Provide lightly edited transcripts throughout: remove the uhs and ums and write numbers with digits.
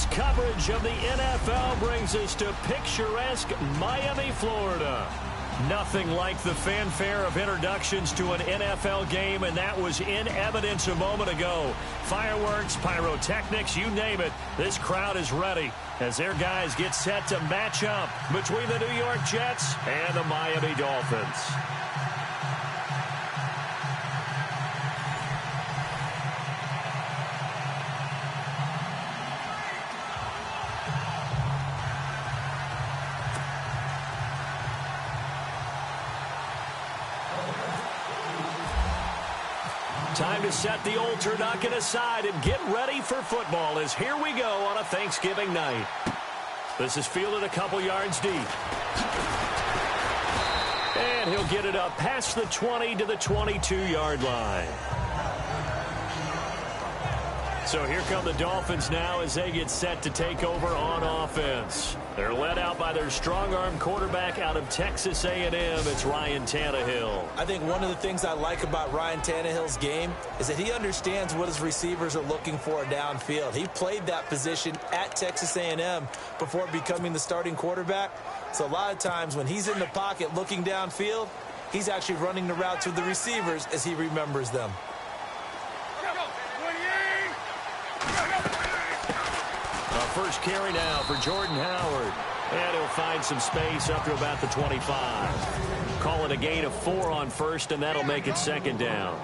Tonight's coverage of the NFL brings us to picturesque Miami, Florida. Nothing like the fanfare of introductions to an NFL game, and that was in evidence a moment ago. Fireworks, pyrotechnics, you name it. This crowd is ready as their guys get set to match up between the New York Jets and the Miami Dolphins. Time to set the old turducken aside and get ready for football as here we go on a Thanksgiving night. This is fielded a couple yards deep. And he'll get it up past the 20 to the 22-yard line. So here come the Dolphins now as they get set to take over on offense. They're led out by their strong-arm quarterback out of Texas A&M. It's Ryan Tannehill. I think one of the things I like about Ryan Tannehill's game is that he understands what his receivers are looking for downfield. He played that position at Texas A&M before becoming the starting quarterback. So a lot of times when he's in the pocket looking downfield, he's actually running the routes with the receivers as he remembers them. First carry now for Jordan Howard. And he'll find some space up to about the 25. Call it a gain of 4 on first, and that'll make it second down.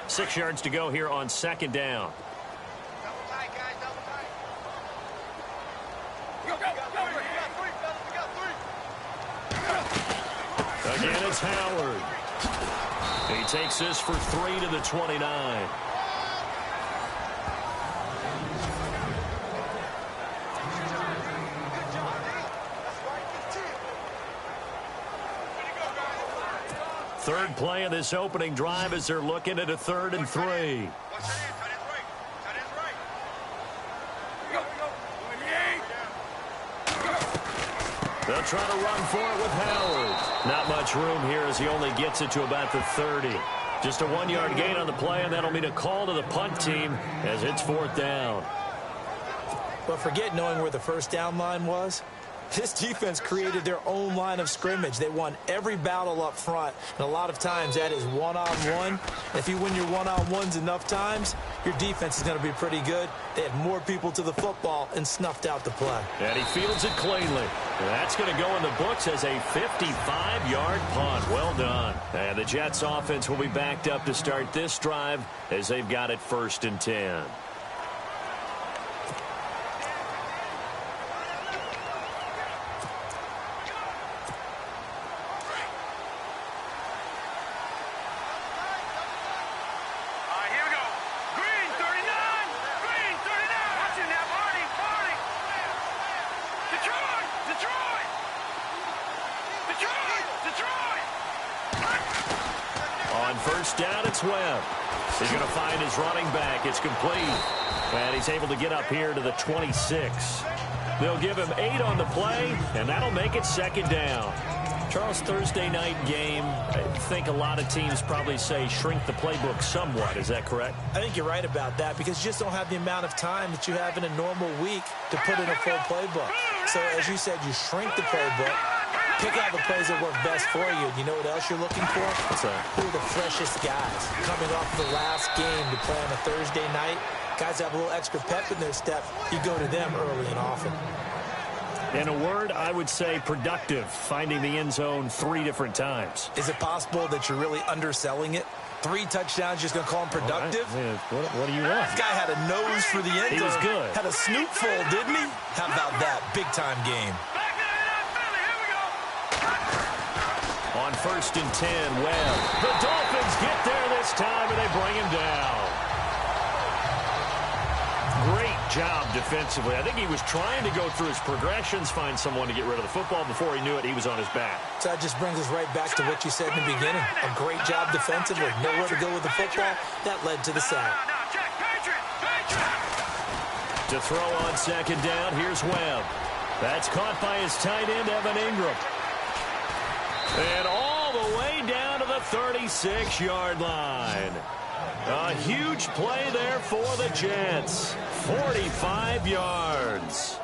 Six yards to go here on second down. Again, it's Howard. He takes this for 3 to the 29. Third play of this opening drive as they're looking at a 3rd and 3. They'll try to run for it with Howard. Not much room here as he only gets it to about the 30. Just a 1-yard gain on the play, and that'll mean a call to the punt team as it's 4th down. But forget knowing where the first down line was. This defense created their own line of scrimmage. They won every battle up front, and a lot of times that is one-on-one. If you win your one-on-ones enough times, your defense is going to be pretty good. They had more people to the football and snuffed out the play. And he fields it cleanly. That's going to go in the books as a 55-yard punt. Well done. And the Jets offense will be backed up to start this drive as they've got it 1st and 10. Down, it's Webb. He's going to find his running back. It's complete. And he's able to get up here to the 26. They'll give him 8 on the play, and that'll make it 2nd down. Charles, Thursday night game, I think a lot of teams probably say shrink the playbook somewhat. Is that correct? I think you're right about that because you just don't have the amount of time that you have in a normal week to put in a full playbook. So, as you said, you shrink the playbook. Pick out the plays that work best for you. You know what else you're looking for? Who are the freshest guys coming off the last game to play on a Thursday night? Guys have a little extra pep in their step. You go to them early and often. In a word, I would say productive, finding the end zone 3 different times. Is it possible that you're really underselling it? 3 touchdowns, just going to call him productive? Right. What do you want? This guy had a nose for the end zone. He was good. Had a snootful, didn't he? How about that? Big-time game. On 1st and 10, Webb. The Dolphins get there this time, and they bring him down. Great job defensively. I think he was trying to go through his progressions, find someone to get rid of the football. Before he knew it, he was on his back. So that just brings us right back to what you said in the beginning. A great job defensively. Nowhere to go with the football. That led to the sack. To throw on 2nd down, here's Webb. That's caught by his tight end, Evan Ingram. And all the way down to the the 36-yard line. A huge play there for the Jets. 45 yards.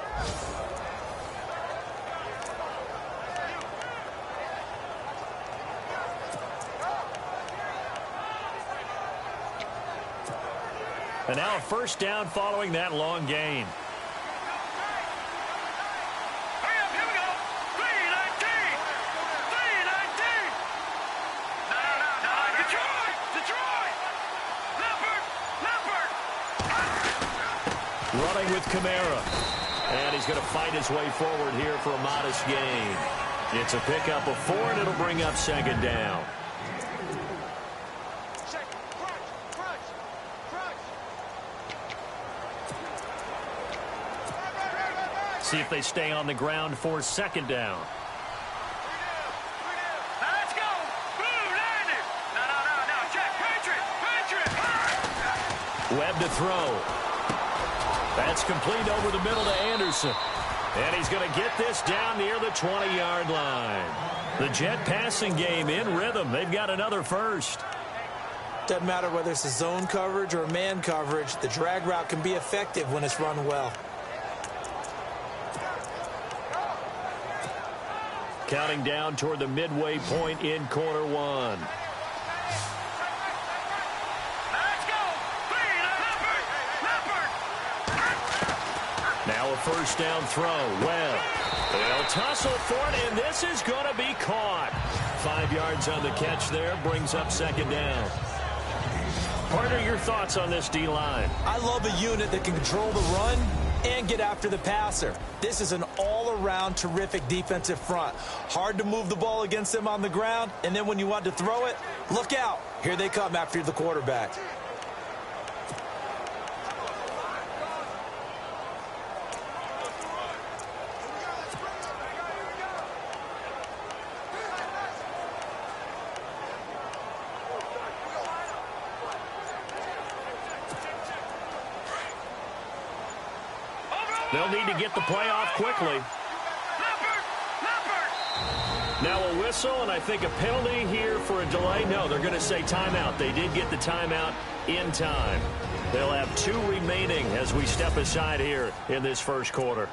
And now a first down following that long gain. Running with Kamara. And he's going to fight his way forward here for a modest gain. It's a pickup of 4, and it'll bring up second down. See if they stay on the ground for second down. Let's go. Boom, landed. No. Check. Patriot. Webb to throw. That's complete over the middle to Anderson. And he's going to get this down near the 20-yard line. The Jet passing game in rhythm. They've got another first. Doesn't matter whether it's a zone coverage or man coverage. The drag route can be effective when it's run well. Counting down toward the midway point in quarter one. Now a first down throw. Well, they'll tussle for it, and this is going to be caught. 5 yards on the catch there, brings up second down. Partner, your thoughts on this D-line? I love a unit that can control the run and get after the passer. This is an all-around terrific defensive front. Hard to move the ball against them on the ground, and then when you want to throw it, look out. Here they come after the quarterback. They'll need to get the play off quickly. Now a whistle, and I think a penalty here for a delay. No, they're going to say timeout. They did get the timeout in time. They'll have 2 remaining as we step aside here in this first quarter.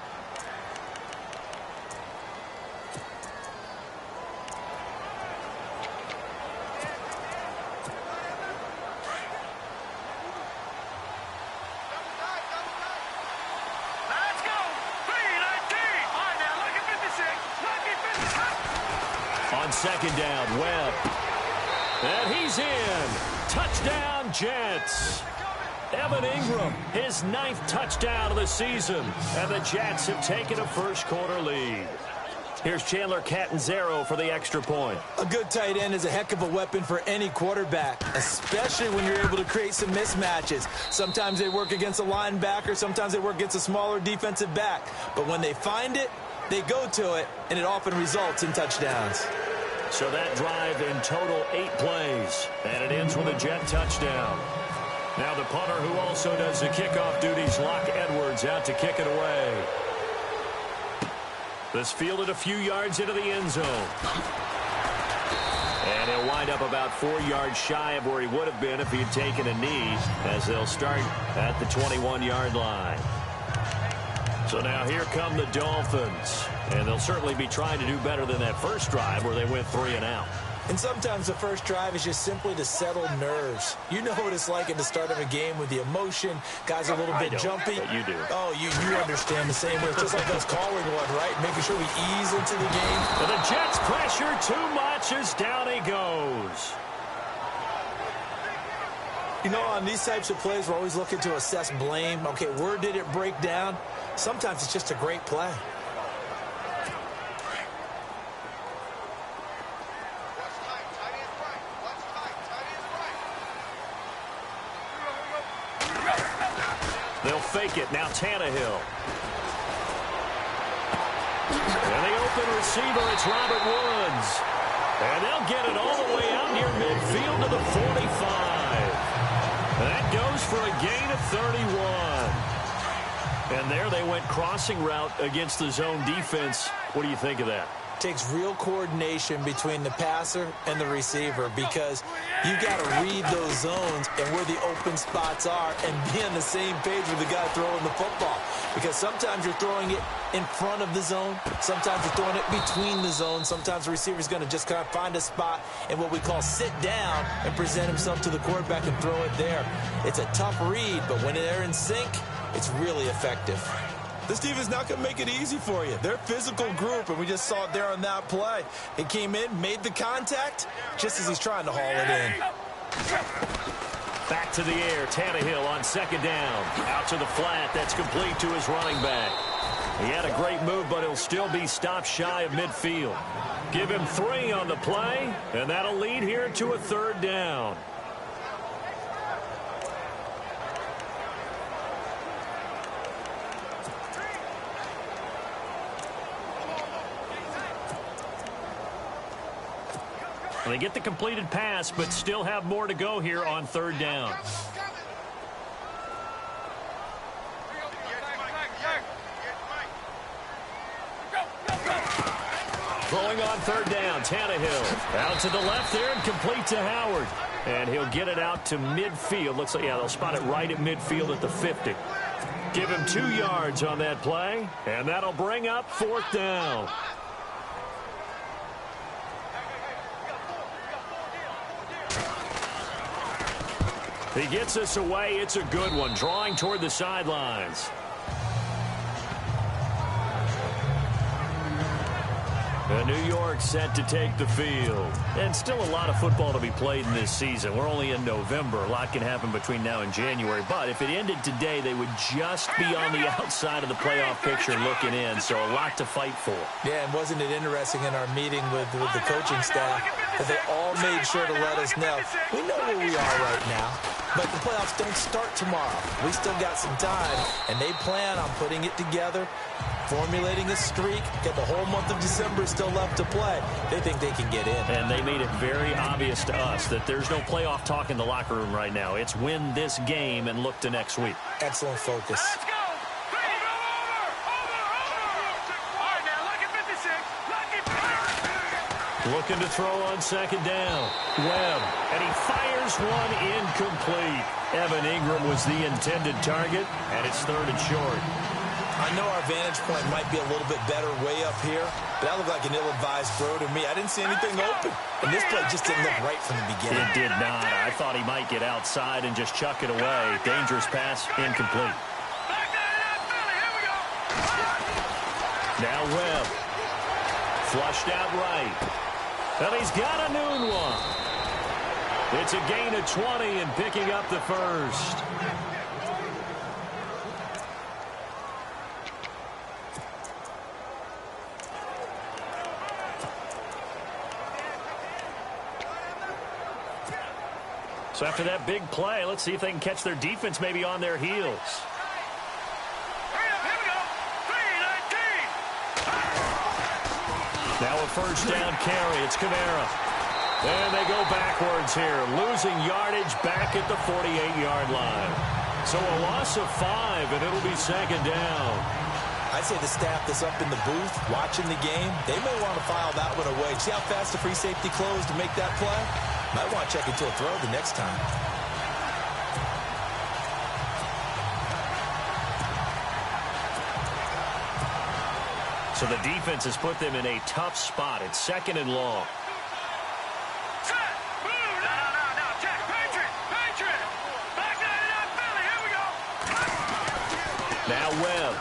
Second down, Webb. And he's in. Touchdown, Jets. Evan Ingram, his 9th touchdown of the season. And the Jets have taken a first quarter lead. Here's Chandler Catanzaro for the extra point. A good tight end is a heck of a weapon for any quarterback, especially when you're able to create some mismatches. Sometimes they work against a linebacker. Sometimes they work against a smaller defensive back. But when they find it, they go to it, and it often results in touchdowns. So that drive in total 8 plays, and it ends with a Jet touchdown. Now the punter who also does the kickoff duties, Locke Edwards, out to kick it away. This fielded a few yards into the end zone. And he'll wind up about 4 yards shy of where he would have been if he had taken a knee, as they'll start at the 21-yard line. So now here come the Dolphins. And they'll certainly be trying to do better than that first drive where they went 3 and out. And sometimes the first drive is just simply to settle nerves. You know what it's like at the start of a game with the emotion. Guys are a little bit jumpy. But you do. Oh, you understand the same way. It's just like us calling one, right? Making sure we ease into the game. But the Jets pressure too much as down he goes. You know, on these types of plays, we're always looking to assess blame. Okay, where did it break down? Sometimes it's just a great play. They'll fake it. Now Tannehill. And the open receiver, it's Robert Woods. And they'll get it all the way out near midfield to the 45. That goes for a gain of 31. And there they went crossing route against the zone defense. What do you think of that? takes real coordination between the passer and the receiver because you got to read those zones and where the open spots are and be on the same page with the guy throwing the football. Because sometimes you're throwing it in front of the zone. Sometimes you're throwing it between the zones. Sometimes the receiver's going to just kind of find a spot and what we call sit down and present himself to the quarterback and throw it there. It's a tough read, but when they're in sync, it's really effective. This defense not going to make it easy for you. They're a physical group, and we just saw it there on that play. It came in, made the contact, just as he's trying to haul it in. Back to the air, Tannehill on second down. Out to the flat, that's complete to his running back. He had a great move, but he'll still be stopped shy of midfield. Give him 3 on the play, and that'll lead here to a third down. They get the completed pass, but still have more to go here on third down. Throwing on third down, Tannehill. Out to the left there and complete to Howard. And he'll get it out to midfield. Looks like, yeah, they'll spot it right at midfield at the 50. Give him 2 yards on that play, and that'll bring up fourth down. He gets us away. It's a good one. Drawing toward the sidelines. And New York set to take the field. And still a lot of football to be played in this season. We're only in November. A lot can happen between now and January. But if it ended today, they would just be on the outside of the playoff picture looking in. So a lot to fight for. Yeah, and wasn't it interesting in our meeting with the coaching staff that they all made sure to let us know, we know where we are right now, but the playoffs don't start tomorrow. We still got some time, and they plan on putting it together, formulating a streak, get the whole month of December still left to play. They think they can get in. And they made it very obvious to us that there's no playoff talk in the locker room right now. It's win this game and look to next week. Excellent focus. Let's go. All right, now look at 56. Looking to throw on second down. Webb, and he fires one incomplete. Evan Ingram was the intended target, and it's third and short. I know our vantage point might be a little bit better way up here, but that looked like an ill-advised throw to me. I didn't see anything open, and this play just didn't look right from the beginning. It did not. I thought he might get outside and just chuck it away. Dangerous pass, incomplete. Now Webb. Flushed out right. And he's got a noon one. It's a gain of 20 and picking up the first. So after that big play, let's see if they can catch their defense maybe on their heels. Now a first down carry. It's Kamara. And they go backwards here, losing yardage back at the 48-yard line. So a loss of 5, and it'll be second down. I'd say the staff that's up in the booth watching the game, they may want to file that one away. See how fast the free safety closed to make that play? Might want to check into a throw the next time. So the defense has put them in a tough spot. It's second and long. Now Webb.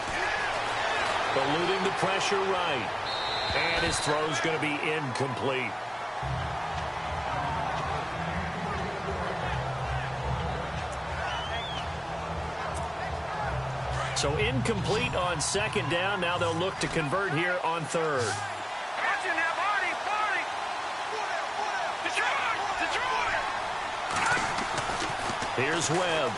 Eluding the pressure right. And his throw's going to be incomplete. So incomplete on second down. Now they'll look to convert here on third. Here's Webb.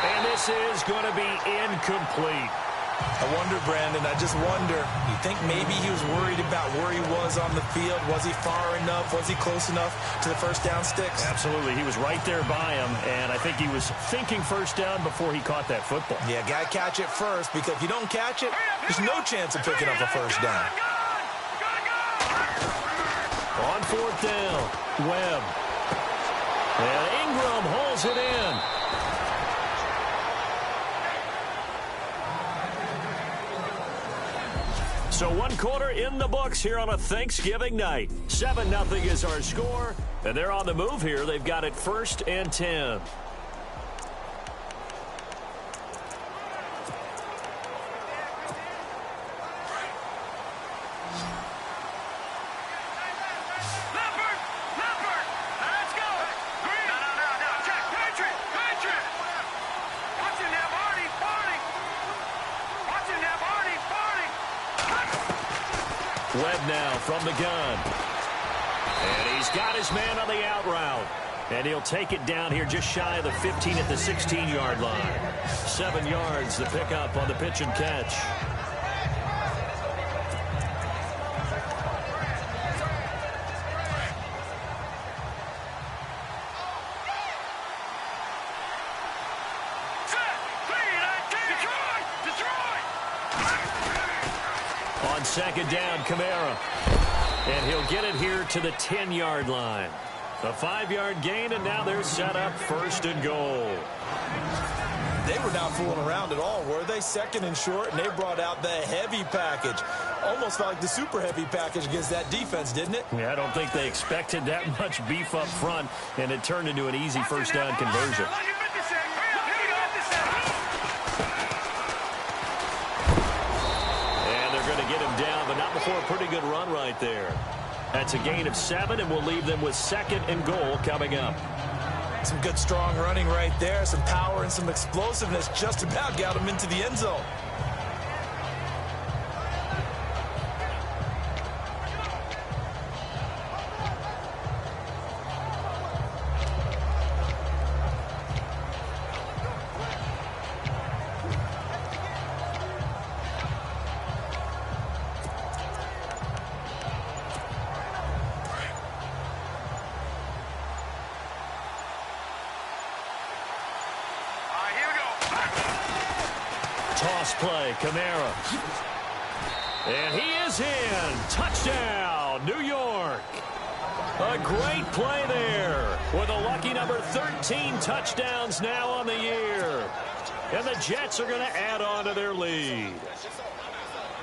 And this is going to be incomplete. I wonder, Brandon, I just wonder, you think maybe he was worried about where he was on the field? Was he far enough? Was he close enough to the first down sticks? Absolutely. He was right there by him, and I think he was thinking first down before he caught that football. Yeah, got to catch it first, because if you don't catch it, there's no chance of picking up a first down. On fourth down, Webb. And Ingram holds it in. So 1 quarter in the books here on a Thanksgiving night. 7-0 is our score, and they're on the move here. They've got it 1st and 10. Webb now from the gun. And he's got his man on the out route. And he'll take it down here just shy of the 15 at the 16-yard line. 7 yards the pickup on the pitch and catch. On second down, Kamara. And he'll get it here to the 10-yard line. A 5-yard gain, and now they're set up 1st and goal. They were not fooling around at all, were they? 2nd and short, and they brought out the heavy package. Almost felt like the super heavy package against that defense, didn't it? Yeah, I don't think they expected that much beef up front, and it turned into an easy first down conversion. Get him down, but not before a pretty good run right there. That's a gain of 7, and we'll leave them with 2nd and goal coming up. Some good, strong running right there. Some power and some explosiveness just about got him into the end zone. Toss play, Kamara. And he is in. Touchdown, New York. A great play there with a lucky number 13 touchdowns now on the year. And the Jets are going to add on to their lead.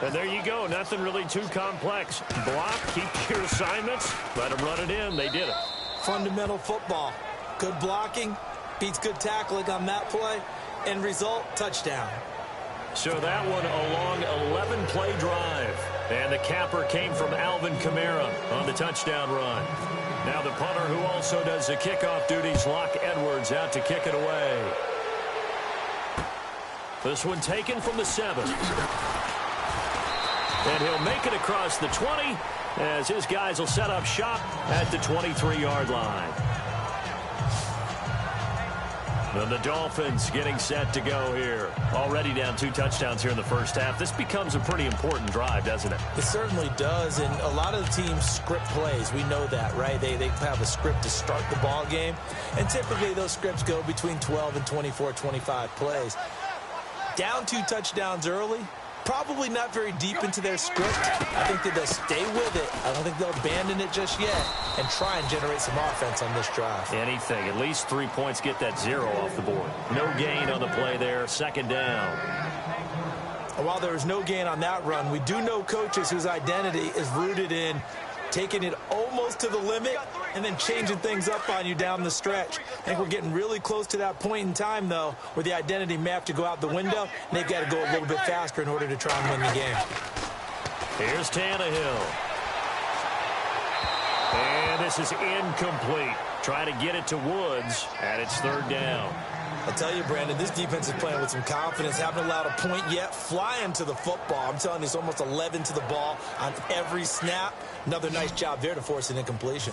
And there you go. Nothing really too complex. Block, keep your assignments, let them run it in. They did it. Fundamental football. Good blocking, beats good tackling on that play. End result, touchdown. So that one a long 11-play drive. And the capper came from Alvin Kamara on the touchdown run. Now the punter who also does the kickoff duties, Locke Edwards, out to kick it away. This one taken from the 7. And he'll make it across the 20 as his guys will set up shop at the 23-yard line. And the Dolphins getting set to go here. Already down 2 touchdowns here in the first half. This becomes a pretty important drive, doesn't it? It certainly does, and a lot of the teams script plays. We know that, right? They have a script to start the ball game, and typically those scripts go between 12 and 24, 25 plays. Down 2 touchdowns early, probably not very deep into their script. I think that they'll stay with it. I don't think they'll abandon it just yet and try and generate some offense on this drive. Anything. At least 3 points, get that 0 off the board. No gain on the play there. 2nd down. While there was no gain on that run, we do know coaches whose identity is rooted in taking it almost to the limit and then changing things up on you down the stretch. I think we're getting really close to that point in time, though, where the identity may have to go out the window, and they've got to go a little bit faster in order to try and win the game. Here's Tannehill. And this is incomplete. Try to get it to Woods, and it's 3rd down. I tell you, Brandon, this defense is playing with some confidence. Haven't allowed a point yet. Flying to the football. I'm telling you, it's almost 11 to the ball on every snap. Another nice job there to force an incompletion.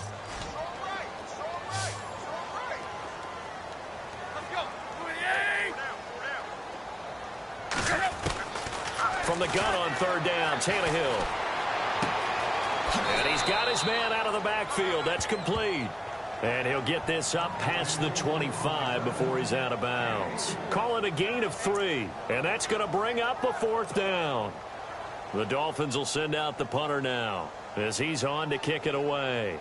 from the gun on third down. Tannehill. And he's got his man out of the backfield. That's complete. And he'll get this up past the 25 before he's out of bounds. Call it a gain of 3. And that's going to bring up a fourth down. The Dolphins will send out the punter now as he's on to kick it away.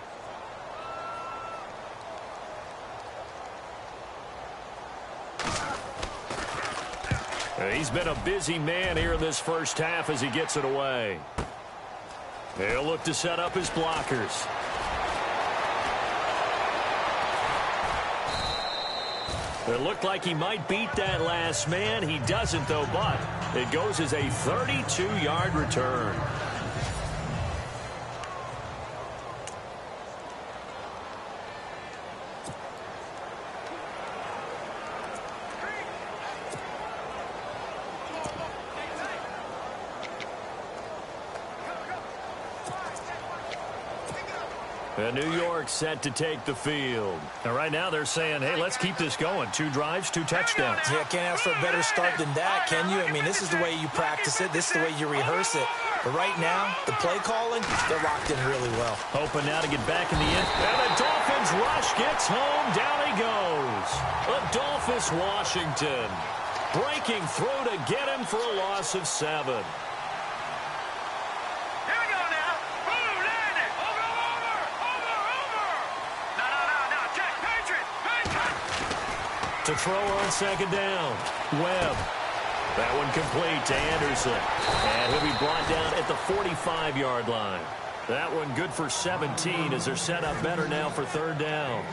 He's been a busy man here in this first half as he gets it away. He'll look to set up his blockers. It looked like he might beat that last man. He doesn't, though, but it goes as a 32-yard return. And New York set to take the field. And right now they're saying, hey, let's keep this going. 2 drives, 2 touchdowns. Yeah, can't ask for a better start than that, can you? I mean, this is the way you practice it. This is the way you rehearse it. But right now, the play calling, they're locked in really well. Hoping now to get back in the end. And the Dolphins rush gets home. Down he goes. Adolphus Washington breaking through to get him for a loss of 7. To throw on second down. Webb. That one complete to Anderson. And he'll be brought down at the 45-yard line. That one good for 17 as they're set up better now for third down.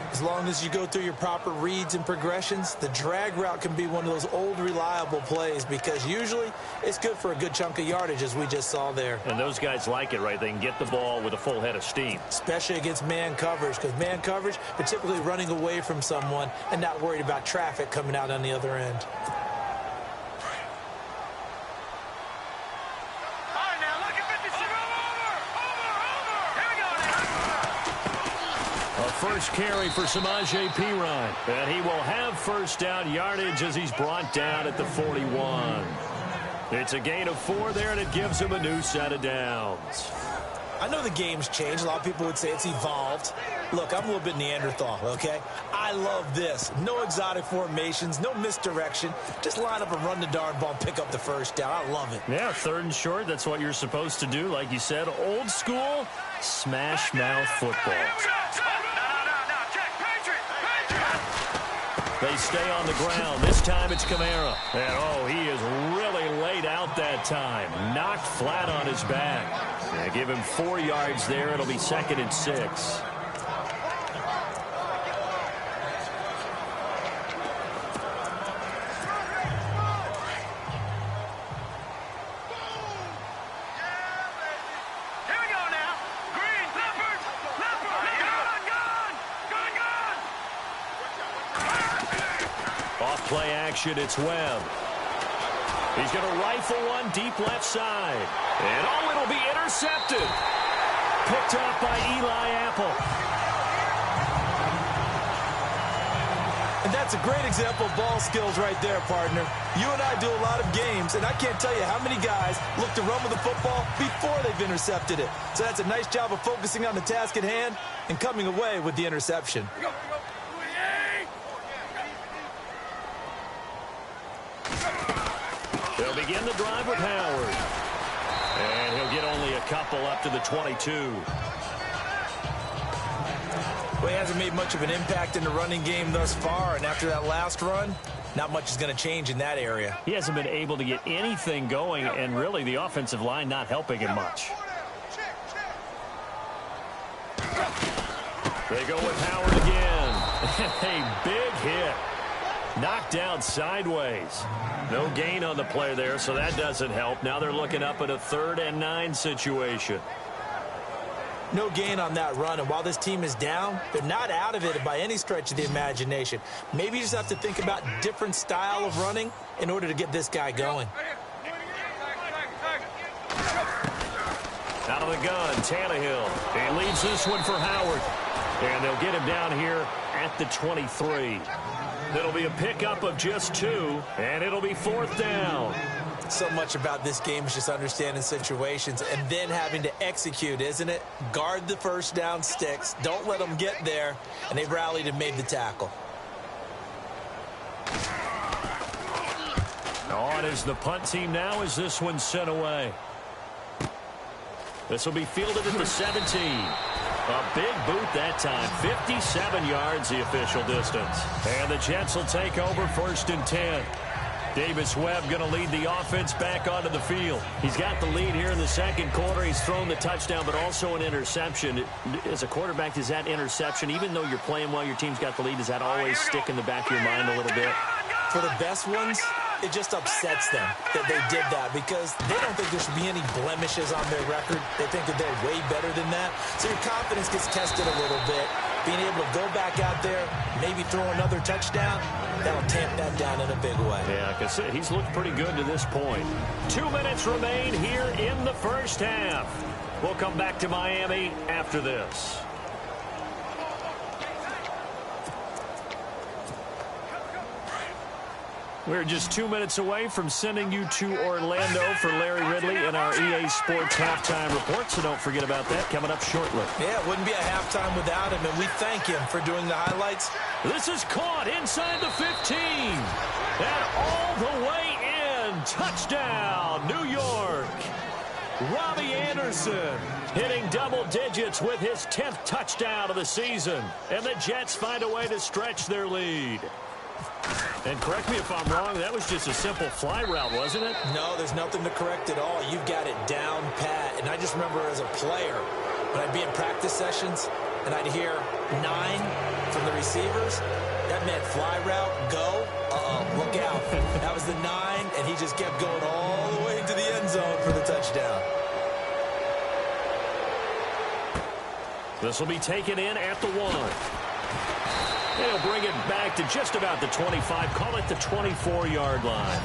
As long as you go through your proper reads and progressions, the drag route can be one of those old reliable plays because usually it's good for a good chunk of yardage as we just saw there. And those guys like it, right? They can get the ball with a full head of steam. Especially against man coverage because man coverage, particularly running away from someone and not worried about traffic coming out on the other end. First carry for Samaje Perine. And he will have first down yardage as he's brought down at the 41. It's a gain of 4 there, and it gives him a new set of downs. I know the game's changed. A lot of people would say it's evolved. Look, I'm a little bit Neanderthal, okay? I love this. No exotic formations, no misdirection. Just line up and run the darn ball, pick up the first down. I love it. Yeah, 3rd and short, that's what you're supposed to do. Like you said, old school, smash mouth football. They stay on the ground. This time it's Kamara. And, oh, he is really laid out that time. Knocked flat on his back. They give him 4 yards there. It'll be 2nd and 6. Play action, it's Webb. He's going to rifle one deep left side. And, oh, it'll be intercepted. Picked up by Eli Apple. And that's a great example of ball skills right there, partner. You and I do a lot of games, and I can't tell you how many guys look to run with the football before they've intercepted it. So that's a nice job of focusing on the task at hand and coming away with the interception. They'll begin the drive with Howard. And he'll get only a couple up to the 22. Well, he hasn't made much of an impact in the running game thus far, and after that last run, not much is going to change in that area. He hasn't been able to get anything going, and really the offensive line not helping him much. They go with Howard again. A big hit. Knocked down sideways. No gain on the play there, so that doesn't help. Now they're looking up at a 3rd and 9 situation. No gain on that run, and while this team is down, they're not out of it by any stretch of the imagination. Maybe you just have to think about different style of running in order to get this guy going. Out of the gun, Tannehill. He leads this one for Howard. And they'll get him down here at the 23. It'll be a pickup of just 2, and it'll be 4th down. So much about this game is just understanding situations and then having to execute, isn't it? Guard the first down sticks. Don't let them get there. And they've rallied and made the tackle. On is the punt team now as this one's sent away. This will be fielded at the 17. A big boot that time. 57 yards the official distance. And the Jets will take over 1st and 10. Davis Webb going to lead the offense back onto the field. He's got the lead here in the second quarter. He's thrown the touchdown, but also an interception. As a quarterback, does that interception, even though you're playing well, your team's got the lead, does that always stick in the back of your mind a little bit? For the best ones, it just upsets them that they did that because they don't think there should be any blemishes on their record. They think that they're way better than that. So your confidence gets tested a little bit. Being able to go back out there, maybe throw another touchdown, that'll tamp that down in a big way. Yeah, like I said, he's looked pretty good to this point. 2 minutes remain here in the first half. We'll come back to Miami after this. We're just 2 minutes away from sending you to Orlando for Larry Ridley and our EA Sports halftime report, so don't forget about that coming up shortly. Yeah, it wouldn't be a halftime without him, and we thank him for doing the highlights. This is caught inside the 15, and all the way in. Touchdown, New York. Robbie Anderson hitting double digits with his 10th touchdown of the season, and the Jets find a way to stretch their lead. And correct me if I'm wrong, that was just a simple fly route, wasn't it? No, there's nothing to correct at all. You've got it down pat. And I just remember as a player, when I'd be in practice sessions and I'd hear 9 from the receivers, that meant fly route, go, look out. That was the 9, and he just kept going all the way into the end zone for the touchdown. This will be taken in at the 1. They'll bring it back to just about the 25. Call it the 24-yard line.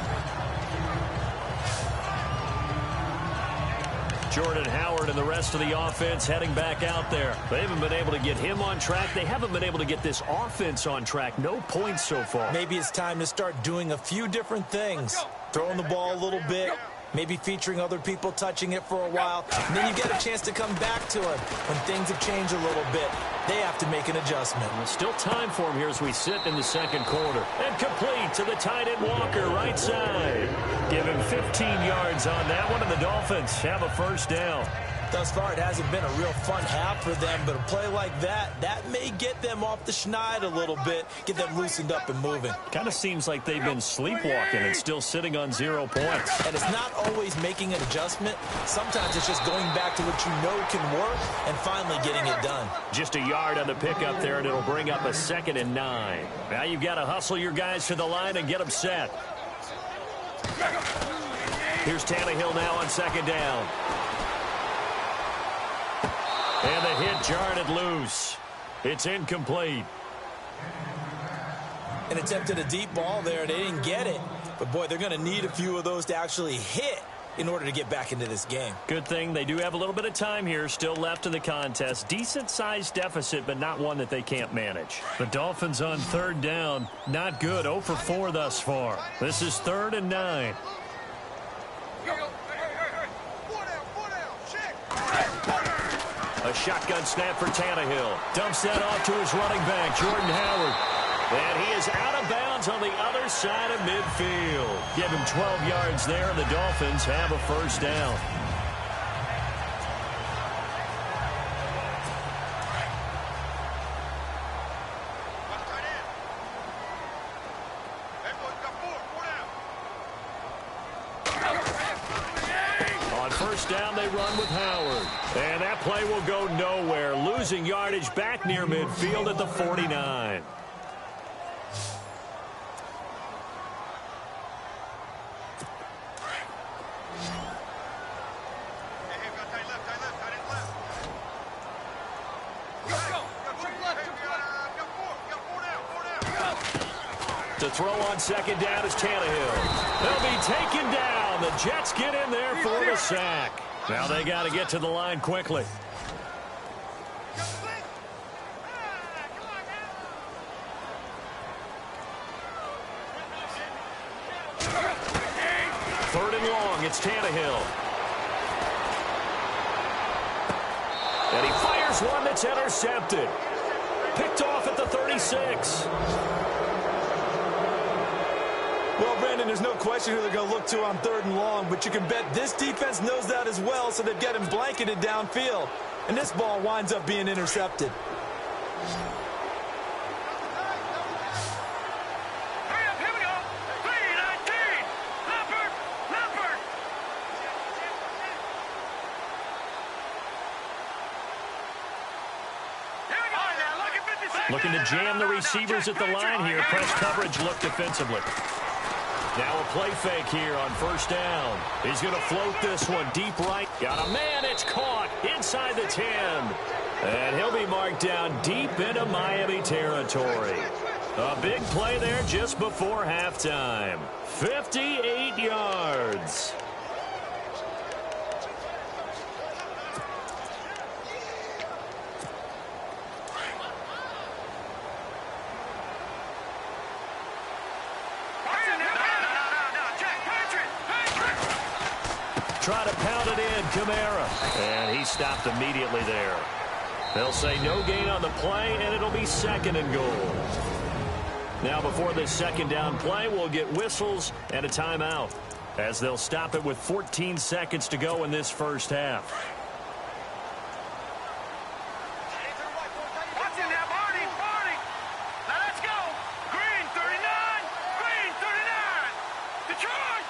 Jordan Howard and the rest of the offense heading back out there. They haven't been able to get him on track. They haven't been able to get this offense on track. No points so far. Maybe it's time to start doing a few different things. Throwing the ball a little bit. Maybe featuring other people touching it for a while. And then you get a chance to come back to it when things have changed a little bit. They have to make an adjustment. Well, still time for him here as we sit in the second quarter. And complete to the tight end Walker, right side. Give him 15 yards on that one, and the Dolphins have a first down. Thus far, it hasn't been a real fun half for them, but a play like that may get them off the schneid a little bit, get them loosened up and moving. Kind of seems like they've been sleepwalking and still sitting on 0 points. And it's not always making an adjustment. Sometimes it's just going back to what you know can work and finally getting it done. Just a yard on the pickup there, and it'll bring up a 2nd and 9. Now you've got to hustle your guys to the line and get them set. Here's Tannehill now on 2nd down. And the hit jarred it loose. It's incomplete. And attempted a deep ball there. They didn't get it. But, boy, they're going to need a few of those to actually hit in order to get back into this game. Good thing they do have a little bit of time here still left in the contest. Decent-sized deficit, but not one that they can't manage. The Dolphins on 3rd down. Not good. 0 for 4 thus far. This is 3rd and 9. A shotgun snap for Tannehill. Dumps that off to his running back, Jordan Howard. And he is out of bounds on the other side of midfield. Give him 12 yards there, and the Dolphins have a first down. On 1st down, they run with Howard. And that play will go nowhere. Losing yardage back near midfield at the 49. To throw on 2nd down is Tannehill. They'll be taken down. The Jets get in there for the sack. Now they got to get to the line quickly. long. It's Tannehill. And he fires one that's intercepted. Picked off at the 36. Well, Brandon, there's no question who they're going to look to on 3rd and long, but you can bet this defense knows that as well, so they've got him blanketed downfield. And this ball winds up being intercepted. Here we go. 3-19. Leopard. Here we go. Now, look at 56. Looking to jam the receivers at the line here. Press coverage look defensively. Now a play fake here on 1st down. He's going to float this one deep right. Got a man. It's caught inside the 10. And he'll be marked down deep into Miami territory. A big play there just before halftime. 58 yards. Try to pound it in, Kamara. And he stopped immediately there. They'll say no gain on the play, and it'll be 2nd and goal. Now before this 2nd down play, we'll get whistles and a timeout, as they'll stop it with 14 seconds to go in this first half. What's in that party? Now let's go. Green 39. Green 39. Detroit.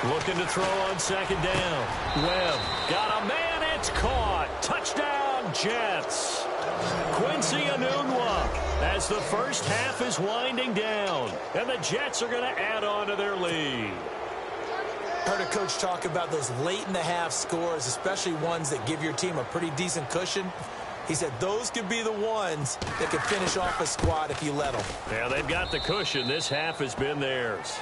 Looking to throw on 2nd down. Webb got a man. It's caught. Touchdown, Jets. Quincy Enunwa as the first half is winding down. And the Jets are going to add on to their lead. Heard a coach talk about those late-in-the-half scores, especially ones that give your team a pretty decent cushion. He said those could be the ones that could finish off a squad if you let them. Yeah, they've got the cushion. This half has been theirs.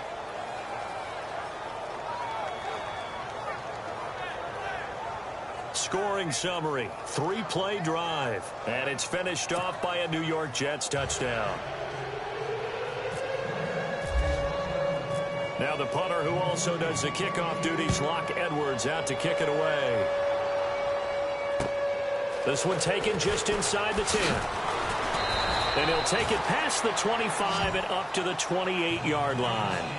Scoring summary, 3-play drive, and it's finished off by a New York Jets touchdown. Now the punter who also does the kickoff duties, Locke Edwards, out to kick it away. This one taken just inside the 10. And he'll take it past the 25 and up to the 28-yard line.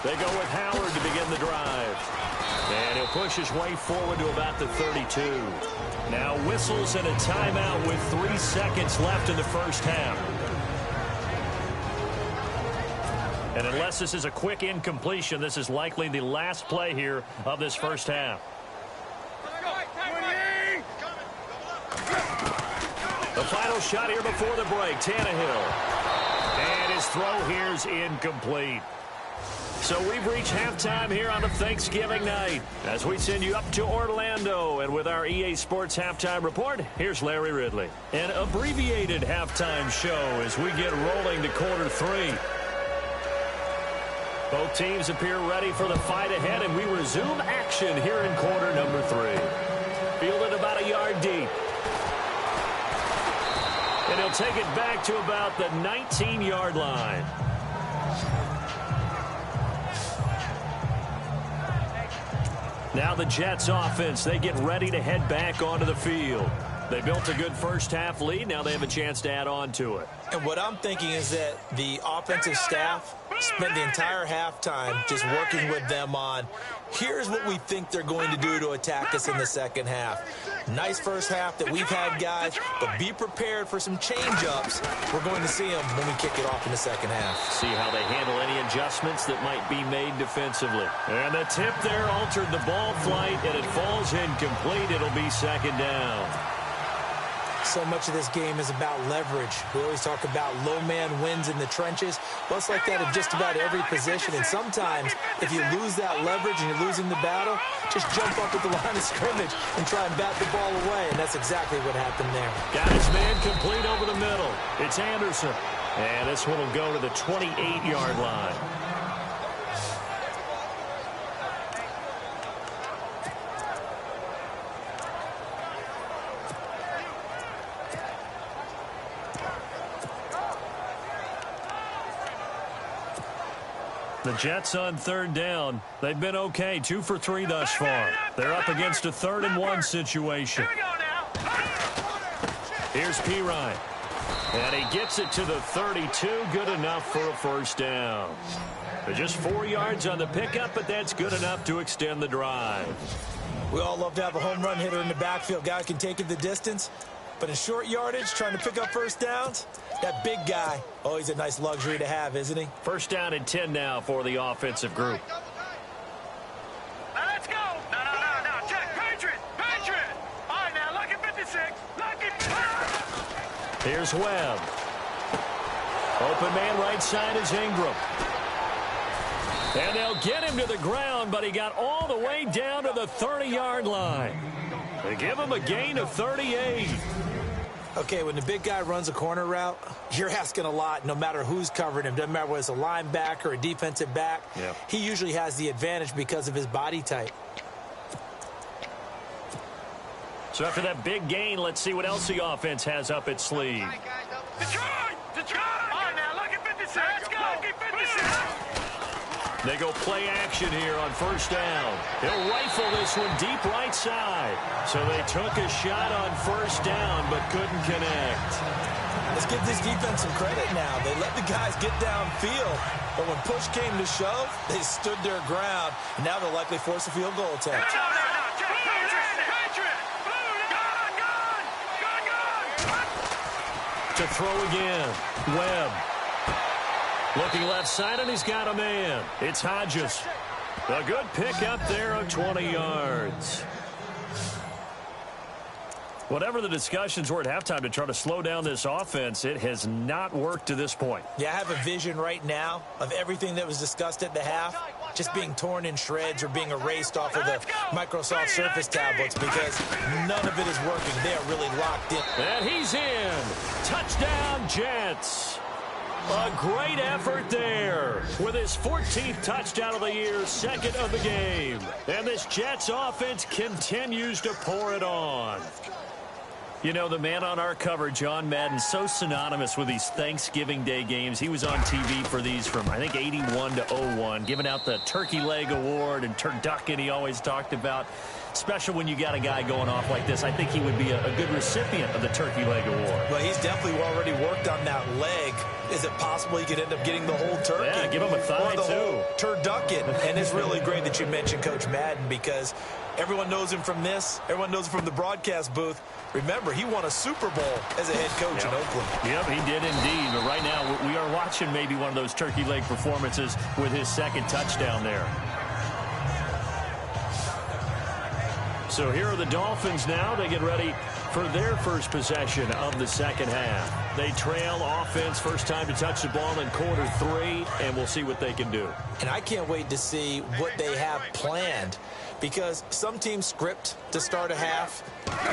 They go with Howard to begin the drive. And he'll push his way forward to about the 32. Now whistles and a timeout with 3 seconds left in the first half. And unless this is a quick incompletion, this is likely the last play here of this first half. The final shot here before the break, Tannehill. And his throw here is incomplete. So we've reached halftime here on a Thanksgiving night as we send you up to Orlando. And with our EA Sports Halftime Report, here's Larry Ridley. An abbreviated halftime show as we get rolling to quarter 3. Both teams appear ready for the fight ahead, and we resume action here in quarter number 3. Fielded about a yard deep. And he'll take it back to about the 19-yard line. Now the Jets offense, they get ready to head back onto the field. They built a good first half lead. Now they have a chance to add on to it. And what I'm thinking is that the offensive staff spent the entire halftime just working with them on, here's what we think they're going to do to attack us in the second half. Nice first half that we've had, guys, but be prepared for some change-ups. We're going to see them when we kick it off in the second half. See how they handle any adjustments that might be made defensively. And the tip there altered the ball flight, and it falls incomplete. It'll be second down. so much of this game is about leverage. We always talk about low man wins in the trenches. Well, it's like that in just about every position. And sometimes, if you lose that leverage and you're losing the battle, just jump up at the line of scrimmage and try and bat the ball away. And that's exactly what happened there. Got his man complete over the middle. It's Anderson. And this one will go to the 28-yard line. The Jets on third down. They've been okay, 2 for 3 thus far. They're up against a 3rd-and-1 situation. Here's Pirine. And he gets it to the 32. Good enough for a first down. They're just 4 yards on the pickup, but that's good enough to extend the drive. We all love to have a home run hitter in the backfield. Guy can take it the distance. But in short yardage, trying to pick up first downs, that big guy, oh, he's a nice luxury to have, isn't he? First down and 10 now for the offensive group. Now let's go. No. Check. Patriot. All right, now, lucky 56. Lucky. Here's Webb. Open man right side is Ingram. And they'll get him to the ground, but he got all the way down to the 30-yard line. They give him a gain of 38. Okay, when the big guy runs a corner route, you're asking a lot no matter who's covering him. Doesn't matter whether it's a linebacker or a defensive back. Yep. He usually has the advantage because of his body type. So after that big gain, let's see what else the offense has up its sleeve. Detroit. All right, now, lucky 56. Let's go. Lucky 56. They go play action here on first down. He'll rifle this one deep right side. So they took a shot on first down but couldn't connect. Let's give this defense some credit now. They let the guys get downfield, but when push came to shove, they stood their ground. And now they'll likely force a field goal attempt. To throw again. Webb. Looking left side, and he's got a man. It's Hodges. A good pickup there of 20 yards. Whatever the discussions were at halftime to try to slow down this offense, it has not worked to this point. Yeah, I have a vision right now of everything that was discussed at the half just being torn in shreds or being erased off of the Microsoft Surface tablets because none of it is working. They are really locked in. And he's in. Touchdown, Jets. A great effort there with his 14th touchdown of the year, second of the game. And this Jets offense continues to pour it on. You know, the man on our cover, John Madden, so synonymous with these Thanksgiving Day games. He was on TV for these from, I think, 81 to 01, giving out the Turkey Leg Award and turducken he always talked about. Special when you got a guy going off like this. I think he would be a good recipient of the Turkey Leg Award. Well, he's definitely already worked on that leg. Is it possible he could end up getting the whole turkey? Yeah, give him a thigh, or the too. Whole turducken. And it's really great that you mentioned Coach Madden because everyone knows him from this. Everyone knows him from the broadcast booth. Remember, he won a Super Bowl as a head coach in Oakland. Yep, he did indeed. But right now, we are watching maybe one of those turkey leg performances with his second touchdown there. So here are the Dolphins now. They get ready for their first possession of the second half. They trail offense, first time to touch the ball in quarter 3, and we'll see what they can do. And I can't wait to see what they have planned because some teams script to start a half.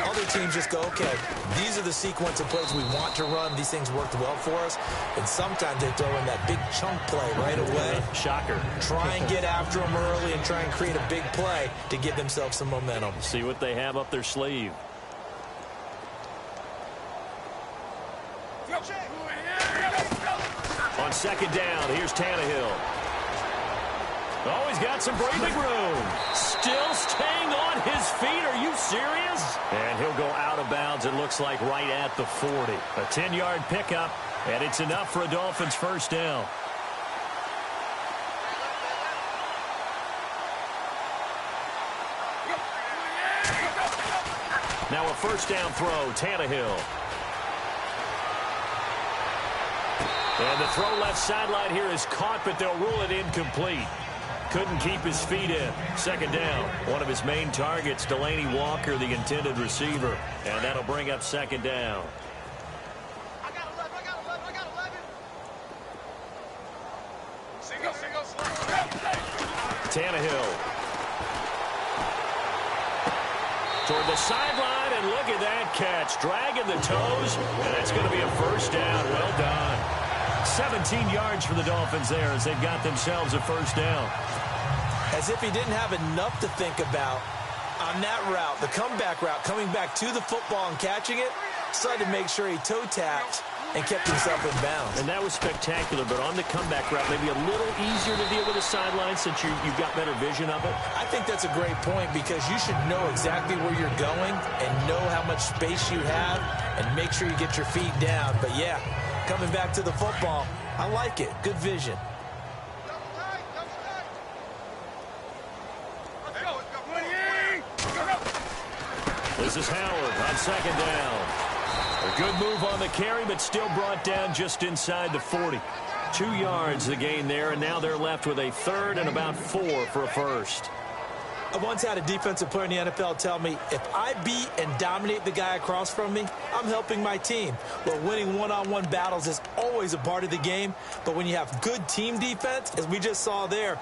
Other teams just go, okay, these are the sequence of plays we want to run. These things worked well for us. And sometimes they throw in that big chunk play right away. Shocker. Try and get after them early and try and create a big play to give themselves some momentum. See what they have up their sleeve. On second down, here's Tannehill. Oh, he's got some breathing room. Still staying on his feet. Are you serious? And he'll go out of bounds, it looks like, right at the 40. A 10-yard pickup, and it's enough for a Dolphins first down. Now a first down throw, Tannehill. And the throw left sideline here is caught, but they'll rule it incomplete. couldn't keep his feet in. Second down. One of his main targets, Delaney Walker, the intended receiver. And that'll bring up second down. I got 11. Single. Tannehill. Toward the sideline, and look at that catch. Dragging the toes, and that's going to be a first down. Well done. 17 yards for the Dolphins there as they've got themselves a first down. As if he didn't have enough to think about on that route, the comeback route, coming back to the football and catching it, decided to make sure he toe-tapped and kept himself in bounds. And that was spectacular, but on the comeback route, maybe a little easier to deal with the sideline since you've got better vision of it. I think that's a great point because you should know exactly where you're going and know how much space you have and make sure you get your feet down. But, yeah, coming back to the football, I like it. Good vision. This is Howard on second down. A good move on the carry, but still brought down just inside the 40. 2 yards the gain there, and now they're left with a third and about 4 for a first. I once had a defensive player in the NFL tell me, if I beat and dominate the guy across from me, I'm helping my team. Well, winning one-on-one battles is always a part of the game, but when you have good team defense, as we just saw there,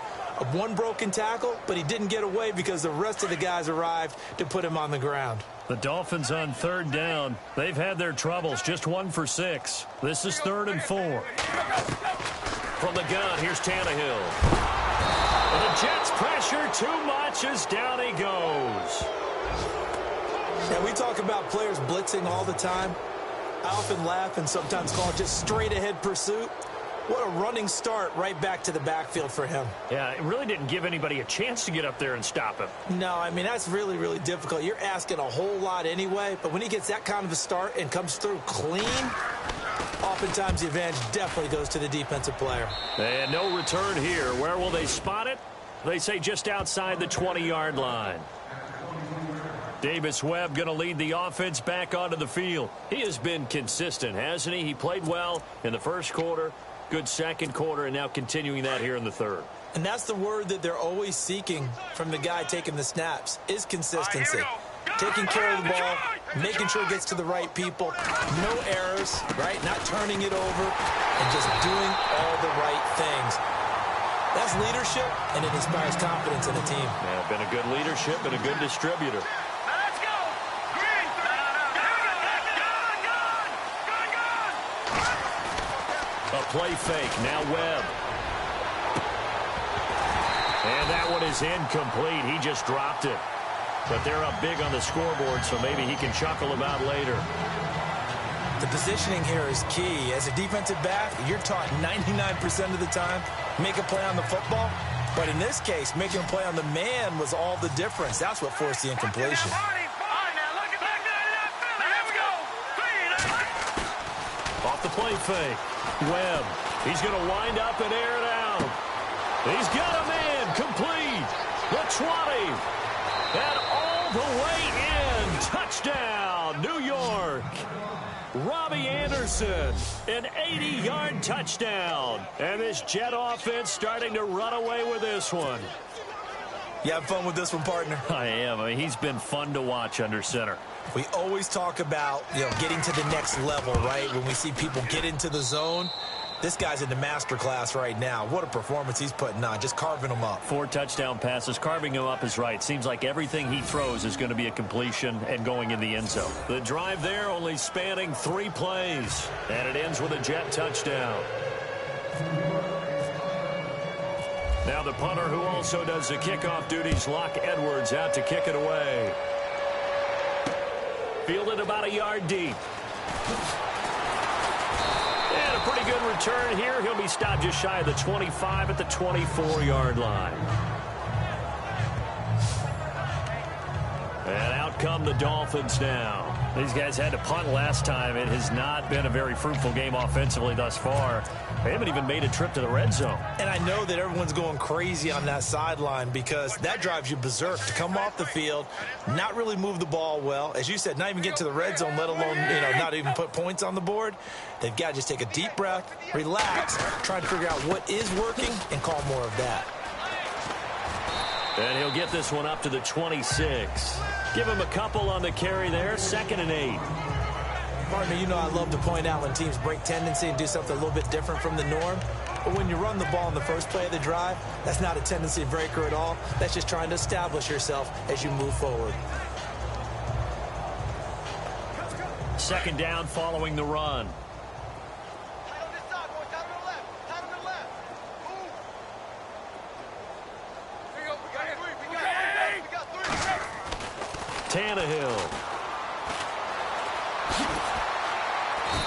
one broken tackle, but he didn't get away because the rest of the guys arrived to put him on the ground. The Dolphins on third down. They've had their troubles, just 1 for 6. This is 3rd and 4. From the gun, here's Tannehill. And the Jets pressure too much as down he goes. And we talk about players blitzing all the time. I often laugh and sometimes call it just straight-ahead pursuit. What a running start right back to the backfield for him. Yeah, it really didn't give anybody a chance to get up there and stop him. No, I mean, that's really, really difficult. You're asking a whole lot anyway, but when he gets that kind of a start and comes through clean, oftentimes the advantage definitely goes to the defensive player. And no return here. Where will they spot it? They say just outside the 20-yard line. Davis Webb going to lead the offense back onto the field. He has been consistent, hasn't he? He played well in the first quarter. Good second quarter, and now continuing that here in the third. And that's the word that they're always seeking from the guy taking the snaps, is consistency. Taking care of the ball, making sure it gets to the right people, no errors, right? Not turning it over, and just doing all the right things. That's leadership, and it inspires confidence in the team. Yeah, been a good leadership and a good distributor. A play fake, now Webb. And that one is incomplete. He just dropped it. But they're up big on the scoreboard, so maybe he can chuckle about later. The positioning here is key. As a defensive back, you're taught 99% of the time, make a play on the football. But in this case, making a play on the man was all the difference. That's what forced the incompletion. Off the play fake. Webb. He's going to wind up and air it out. He's got a man complete. The 20. And all the way in. Touchdown, New York. Robbie Anderson, an 80-yard touchdown. And this Jet offense starting to run away with this one. You have fun with this one, partner? I am. I mean, he's been fun to watch under center. We always talk about, getting to the next level, right? When we see people get into the zone, this guy's in the master class right now. What a performance he's putting on, just carving them up. 4 touchdown passes. Carving him up is right. Seems like everything he throws is going to be a completion and going in the end zone. The drive there only spanning 3 plays. And it ends with a Jet touchdown. Now the punter who also does the kickoff duties, Locke Edwards, out to kick it away. Fielded about a yard deep. And a pretty good return here. He'll be stopped just shy of the 25 at the 24-yard line. And out come the Dolphins now. These guys had to punt last time. It has not been a very fruitful game offensively thus far. They haven't even made a trip to the red zone. And I know that everyone's going crazy on that sideline because that drives you berserk to come off the field, not really move the ball well. As you said, not even get to the red zone, let alone, not even put points on the board. They've got to just take a deep breath, relax, try to figure out what is working, and call more of that. And he'll get this one up to the 26. Give him a couple on the carry there. 2nd and 8. Partner, you know I love to point out when teams break tendency and do something a little bit different from the norm. But when you run the ball in the first play of the drive, that's not a tendency breaker at all. That's just trying to establish yourself as you move forward. 2nd down following the run. Tannehill.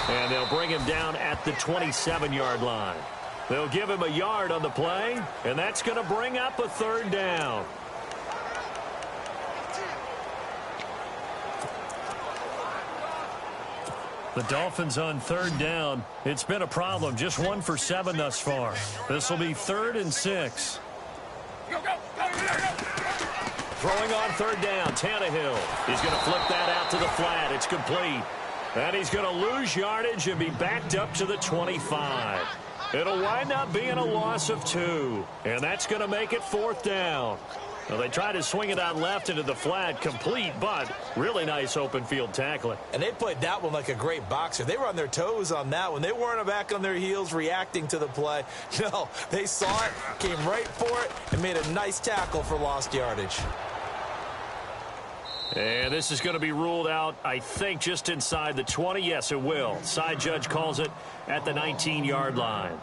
And they'll bring him down at the 27-yard line. They'll give him a yard on the play, and that's going to bring up a 3rd down. The Dolphins on 3rd down. It's been a problem. Just 1 for 7 thus far. This will be 3rd and 6. Throwing on 3rd down, Tannehill. He's going to flip that out to the flat. It's complete. And he's going to lose yardage and be backed up to the 25. It'll wind up being a loss of 2. And that's going to make it 4th down. Well, they tried to swing it out left into the flat, complete, but really nice open field tackling. And they played that one like a great boxer. They were on their toes on that one. They weren't back on their heels reacting to the play. No, they saw it, came right for it, and made a nice tackle for lost yardage. And this is going to be ruled out, I think, just inside the 20. Yes, it will. Side judge calls it at the 19-yard line.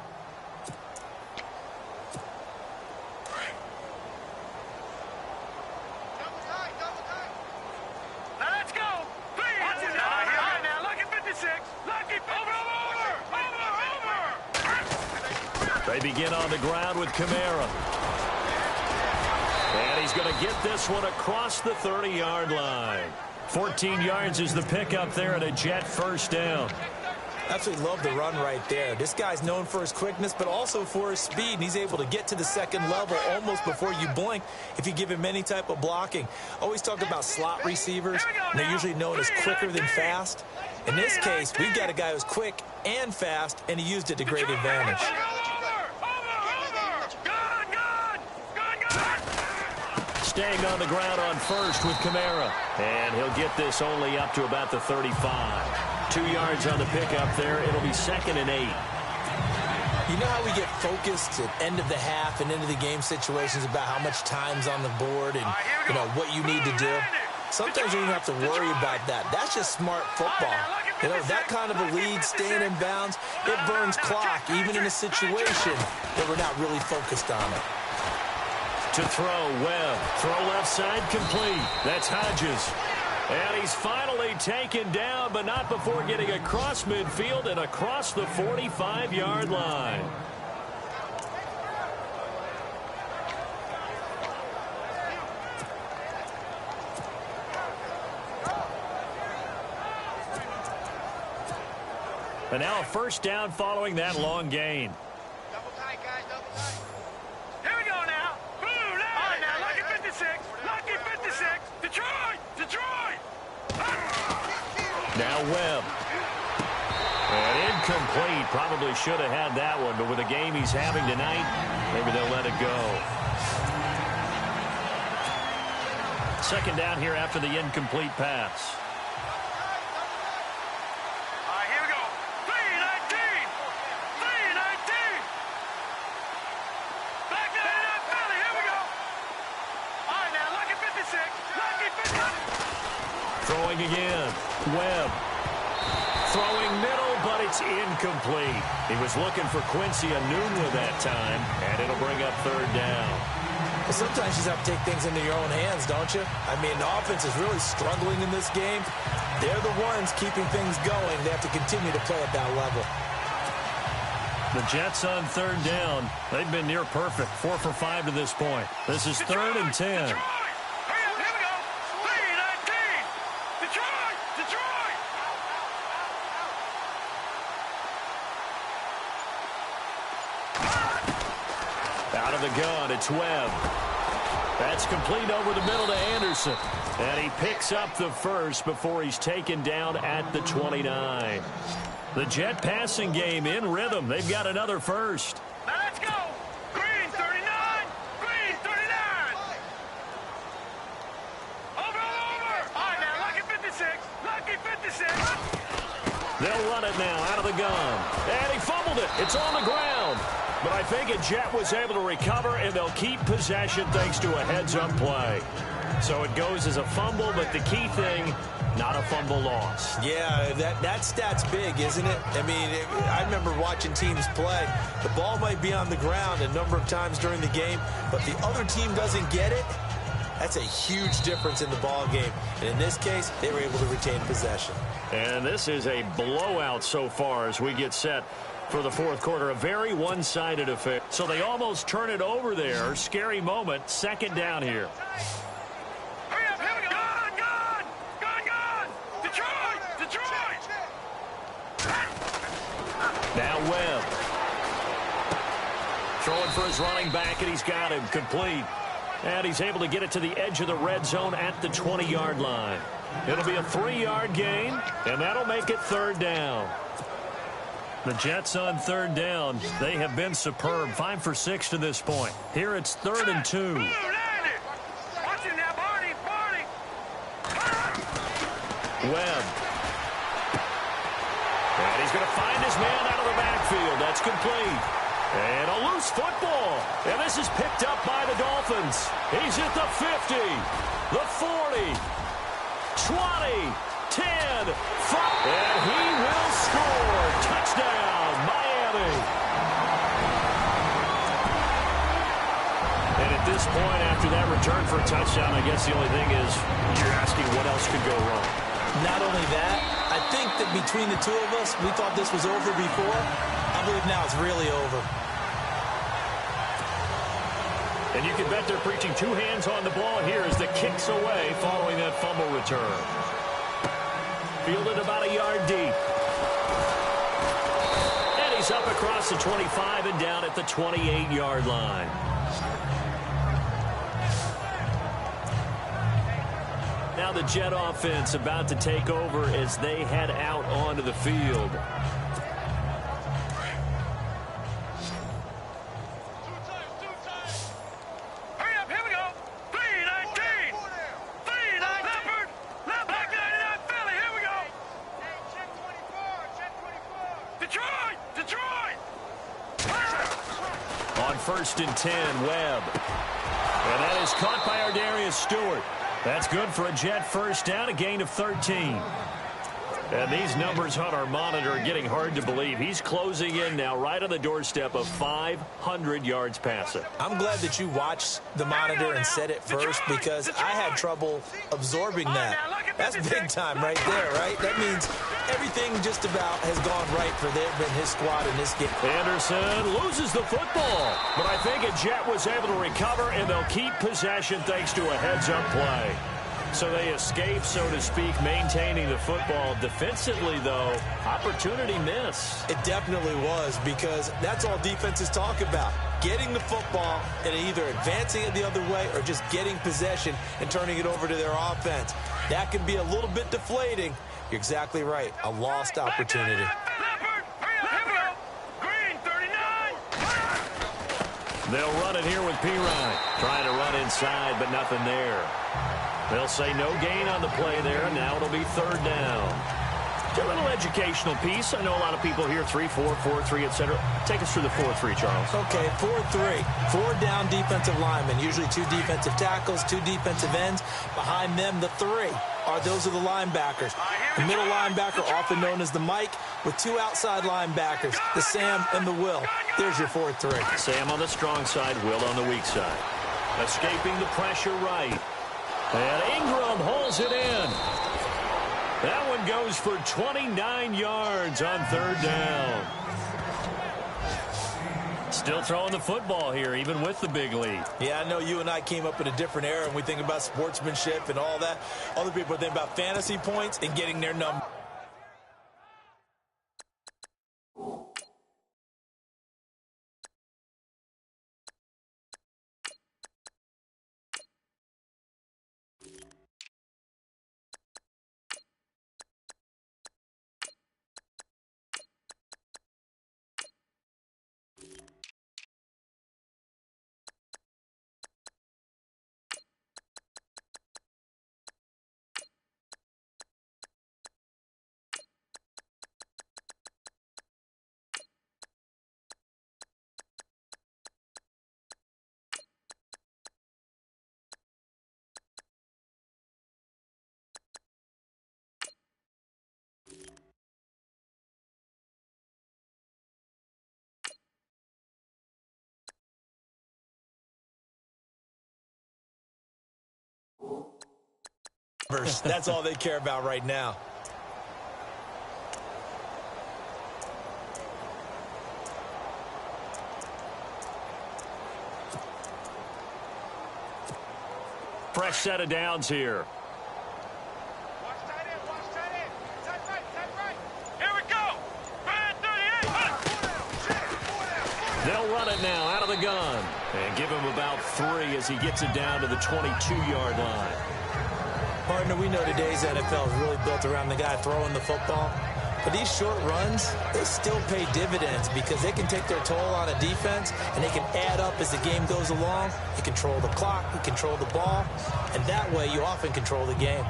They begin on the ground with Kamara. And he's going to get this one across the 30-yard line. 14 yards is the pickup there and a Jet 1st down. Absolutely love the run right there. This guy's known for his quickness, but also for his speed. And he's able to get to the 2nd level almost before you blink if you give him any type of blocking. Always talk about slot receivers, and they're usually known as quicker than fast. In this case, we've got a guy who's quick and fast, and he used it to great advantage. Staying on the ground on 1st with Kamara. And he'll get this only up to about the 35. 2 yards on the pickup there. It'll be 2nd and 8. You know how we get focused at end of the half and into the game situations about how much time's on the board and, you know, what you need to do? Sometimes you don't have to worry about that. That's just smart football. You know, that kind of a lead, staying in bounds, it burns clock, even in a situation that we're not really focused on it. To throw, Webb. Throw left side, complete. That's Hodges. And he's finally taken down, but not before getting across midfield and across the 45-yard line. And now a 1st down following that long gain. Double tight, guys, double tight. Here we go now. Boom, all right, now, lucky 56. Lucky 56. Detroit! Detroit! Now Webb. And incomplete. Probably should have had that one, but with the game he's having tonight, maybe they'll let it go. 2nd down here after the incomplete pass. Throwing again. Webb. Throwing middle, but it's incomplete. He was looking for Quincy Enunwa that time, and it'll bring up 3rd down. Well, sometimes you just have to take things into your own hands, don't you? I mean, the offense is really struggling in this game. They're the ones keeping things going. They have to continue to play at that level. The Jets on 3rd down. They've been near perfect. 4 for 5 to this point. This is 3rd and 10. Out of the gun, it's Webb. That's complete over the middle to Anderson. And he picks up the 1st before he's taken down at the 29. The Jet passing game in rhythm. They've got another 1st. Now let's go. Green 39. Green 39. They'll run it now out of the gun. And he fumbled it. It's on the ground. But I think a Jet was able to recover, and they'll keep possession thanks to a heads-up play. So it goes as a fumble, but the key thing, not a fumble loss. Yeah, that stat's big, isn't it? I mean, I remember watching teams play. The ball might be on the ground a number of times during the game, but the other team doesn't get it. That's a huge difference in the ball game. And in this case, they were able to retain possession. And this is a blowout so far as we get set for the fourth quarter. A very one-sided affair. So they almost turn it over there. Scary moment. Second down here. Hurry up, here we go. Gone. Detroit. Now Webb. Throwing for his running back, and he's got him complete. And he's able to get it to the edge of the red zone at the 20-yard line. It'll be a 3-yard gain, and that'll make it third down. The Jets on third down, they have been superb. 5 for 6 to this point. Here it's 3rd and 2. Watch it now, Barney. Webb. And he's going to find his man out of the backfield. That's complete. And a loose football. And this is picked up by the Dolphins. He's at the 50, the 40, 20, 10, 5. And he will score. Touchdown, Miami. And at this point, after that return for a touchdown, I guess the only thing is you're asking what else could go wrong. Not only that, I think that between the two of us, we thought this was over before. I believe now it's really over. And you can bet they're preaching two hands on the ball here as the kick's away following that fumble return. Fielded about a yard deep. And he's up across the 25 and down at the 28-yard line. Now the Jet offense about to take over as they head out onto the field. Hurry up, here we go. 319. 319. Leopard, back 99 Philly, here we go. Check 24. Detroit. On 1st and 10, Webb. And that is caught by Ardarius Stewart. That's good for a Jet first down, a gain of 13. And these numbers on our monitor are getting hard to believe. He's closing in now right on the doorstep of 500 yards passing. I'm glad that you watched the monitor and said it first because I had trouble absorbing that. That's big time right there, right? That means everything just about has gone right for them and his squad in this game. Anderson loses the football, but I think a Jet was able to recover, and they'll keep possession thanks to a heads-up play. So they escape, so to speak, maintaining the football. Defensively, though, opportunity miss. It definitely was because that's all defenses talk about. Getting the football and either advancing it the other way or just getting possession and turning it over to their offense. That can be a little bit deflating. You're exactly right. A lost opportunity. They'll run it here with Pirine. Trying to run inside, but nothing there. They'll say no gain on the play there, and now it'll be third down. A little educational piece. I know a lot of people here, 3-4, 4-3, etc. Take us through the 4-3, Charles. Okay, 4-3. 4 down defensive linemen, usually 2 defensive tackles, 2 defensive ends. Behind them, the 3 those are the linebackers. The middle linebacker, often known as the Mike, with 2 outside linebackers, the Sam and the Will. There's your 4-3. Sam on the strong side, Will on the weak side. Escaping the pressure right. And Ingram holds it in. That one goes for 29 yards on third down. Still throwing the football here, even with the big lead. Yeah, I know you and I came up in a different era, and we think about sportsmanship and all that. Other people think about fantasy points and getting their number. That's all they care about right now. Fresh set of downs here. Watch tight end, watch tight end. Tight right. Here we go. Man 38. They'll run it now out of the gun. And give him about 3 as he gets it down to the 22-yard line. Partner, we know today's NFL is really built around the guy throwing the football. But these short runs, they still pay dividends because they can take their toll on a defense and they can add up as the game goes along. You control the clock, you control the ball, and that way you often control the game.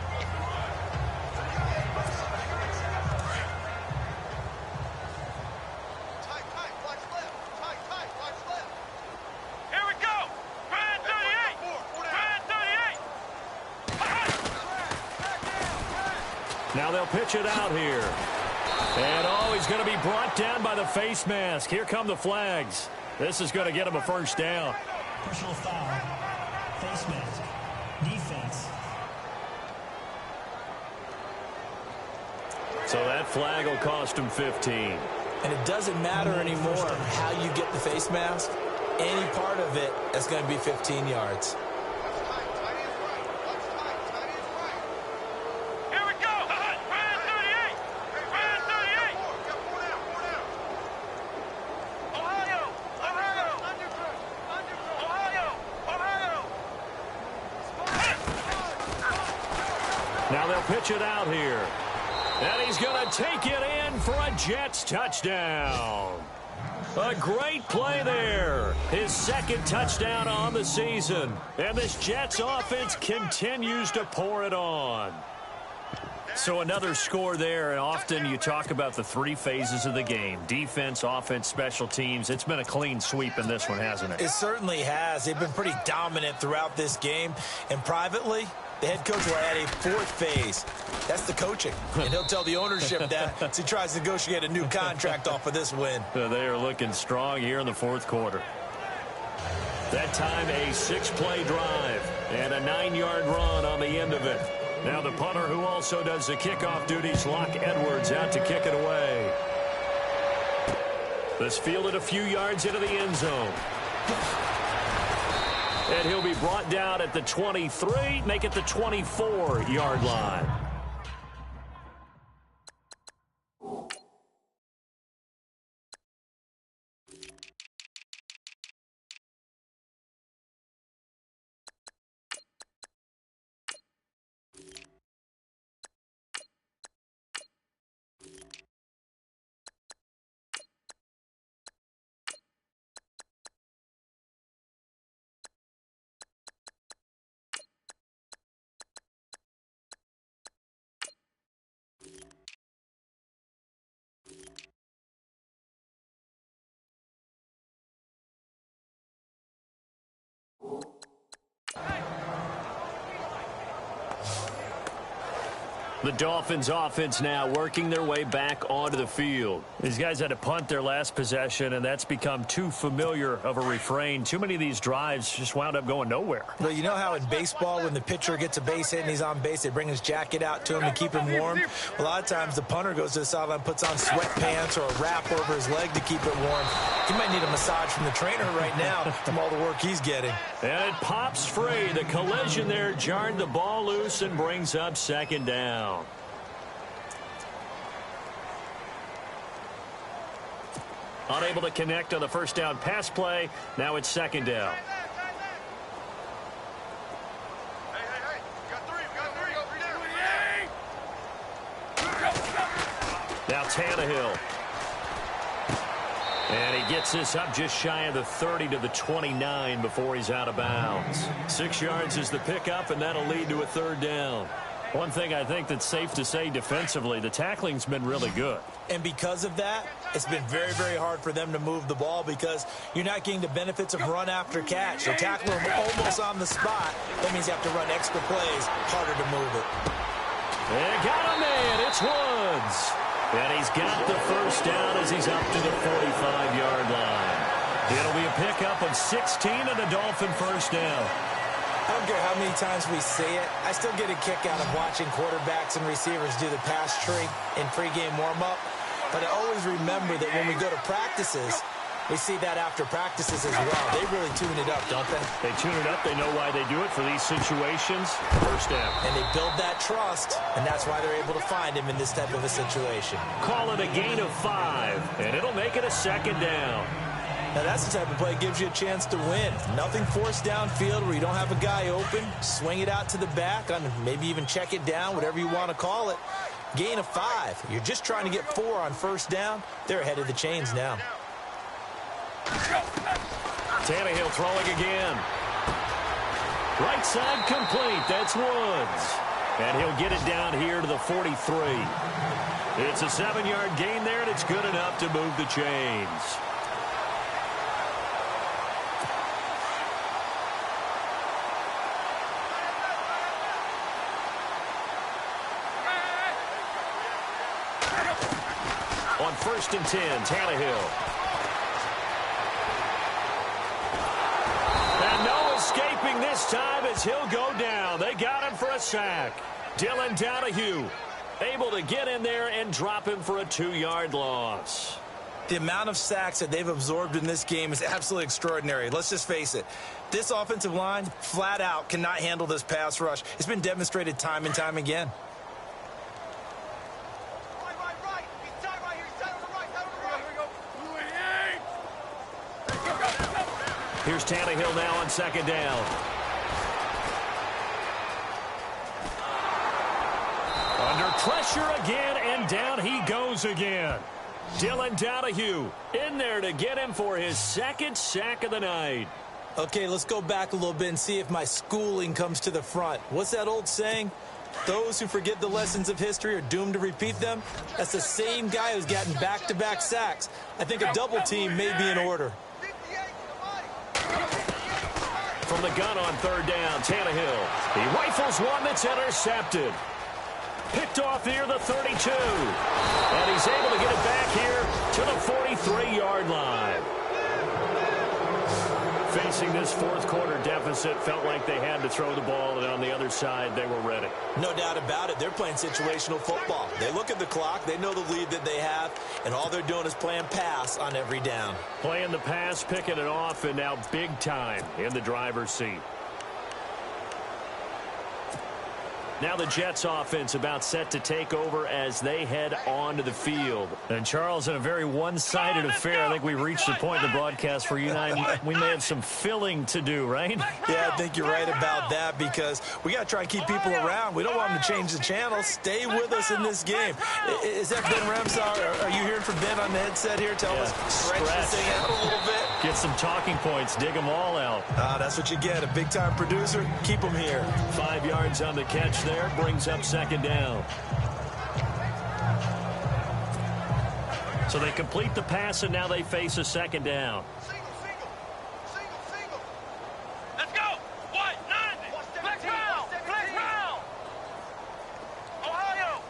Here we go. Man 38. Now they'll pitch it out here. And, he's going to be brought down by the face mask. Here come the flags. This is going to get him a first down. Personal foul. Face mask. Defense. So that flag will cost him 15. And it doesn't matter anymore how you get the face mask. Any part of it, that's going to be 15 yards. Here we go. Man 38. Man 38. Ohio. Now they'll pitch it out here. And he's going to take it in for a Jets touchdown. A great play there. His second touchdown on the season. And this Jets offense continues to pour it on. So another score there, and often you talk about the 3 phases of the game. Defense, offense, special teams. It's been a clean sweep in this one, hasn't it? It certainly has. They've been pretty dominant throughout this game. And privately, the head coach will add a 4th phase. That's the coaching. And he'll tell the ownership that as he tries to negotiate a new contract off of this win. They are looking strong here in the 4th quarter. That time a 6-play drive and a 9-yard run on the end of it. Now the punter who also does the kickoff duties, Locke Edwards, out to kick it away. This fielded a few yards into the end zone. And he'll be brought down at the 23, make it the 24-yard line. The Dolphins offense now working their way back onto the field. These guys had to punt their last possession, and that's become too familiar of a refrain. Too many of these drives just wound up going nowhere. Well, you know how in baseball when the pitcher gets a base hit and he's on base, they bring his jacket out to him to keep him warm? A lot of times the punter goes to the sideline, puts on sweatpants or a wrap over his leg to keep it warm. He might need a massage from the trainer right now from all the work he's getting. And it pops free. The collision there jarred the ball loose and brings up second down. Unable to connect on the first down pass play. Now it's second down. Hey. Got three down. Now Tannehill. And he gets this up just shy of the 30 to the 29 before he's out of bounds. 6 yards is the pickup, and that'll lead to a third down. One thing I think that's safe to say defensively, the tackling's been really good. And because of that, it's been very, very hard for them to move the ball because you're not getting the benefits of run after catch. They tackle him almost on the spot. That means you have to run extra plays, harder to move it. They got a man. It's Woods. And he's got the first down as he's up to the 45-yard line. It'll be a pickup of 16 and a Dolphin first down. I don't care how many times we see it. I still get a kick out of watching quarterbacks and receivers do the pass tree in pregame warm-up. But I always remember that when we go to practices, we see that after practices as well. They really tune it up, don't they? They tune it up. They know why they do it for these situations. First down. And they build that trust, and that's why they're able to find him in this type of a situation. Call it a gain of 5, and it'll make it a second down. Now, that's the type of play that gives you a chance to win. Nothing forced downfield where you don't have a guy open. Swing it out to the back, on maybe even check it down, whatever you want to call it. Gain of 5. You're just trying to get 4 on first down. They're ahead of the chains now. Tannehill throwing again. Right side complete. That's Woods. And he'll get it down here to the 43. It's a 7-yard gain there, and it's good enough to move the chains. On 1st and 10, Tannehill. And no escaping this time as he'll go down. They got him for a sack. Dylan Donahue able to get in there and drop him for a 2-yard loss. The amount of sacks that they've absorbed in this game is absolutely extraordinary. Let's just face it. This offensive line, flat out, cannot handle this pass rush. It's been demonstrated time and time again. Here's Tannehill now on 2nd down. Under pressure again, and down he goes again. Dylan Donahue in there to get him for his 2nd sack of the night. Okay, let's go back a little bit and see if my schooling comes to the front. What's that old saying? Those who forget the lessons of history are doomed to repeat them. That's the same guy who's gotten back-to-back sacks. I think a double team may be in order. From the gun on 3rd down, Tannehill. He rifles one that's intercepted. Picked off near the 32. And he's able to get it back here to the 43-yard line. Facing this 4th quarter deficit, felt like they had to throw the ball, and on the other side, they were ready. No doubt about it. They're playing situational football. They look at the clock. They know the lead that they have, and all they're doing is playing pass on every down. Playing the pass, picking it off, and now big time in the driver's seat. Now the Jets offense about set to take over as they head onto the field. And Charles, in a very one-sided affair, I think we reached the point in the broadcast for you and I. We may have some filling to do, right? Yeah, I think you're right about that because we got to try and keep people around. We don't want them to change the channel. Stay with us in this game. Is that Ben Remsar? Are you hearing from Ben on the headset here? Tell us, stretch this thing out a little bit. Get some talking points. Dig them all out. That's what you get. A big-time producer. Keep them here. 5 yards on the catch there. Brings up 2nd down. So they complete the pass, and now they face a 2nd down. Single. Let's go. What? 90. Flex round. Ohio.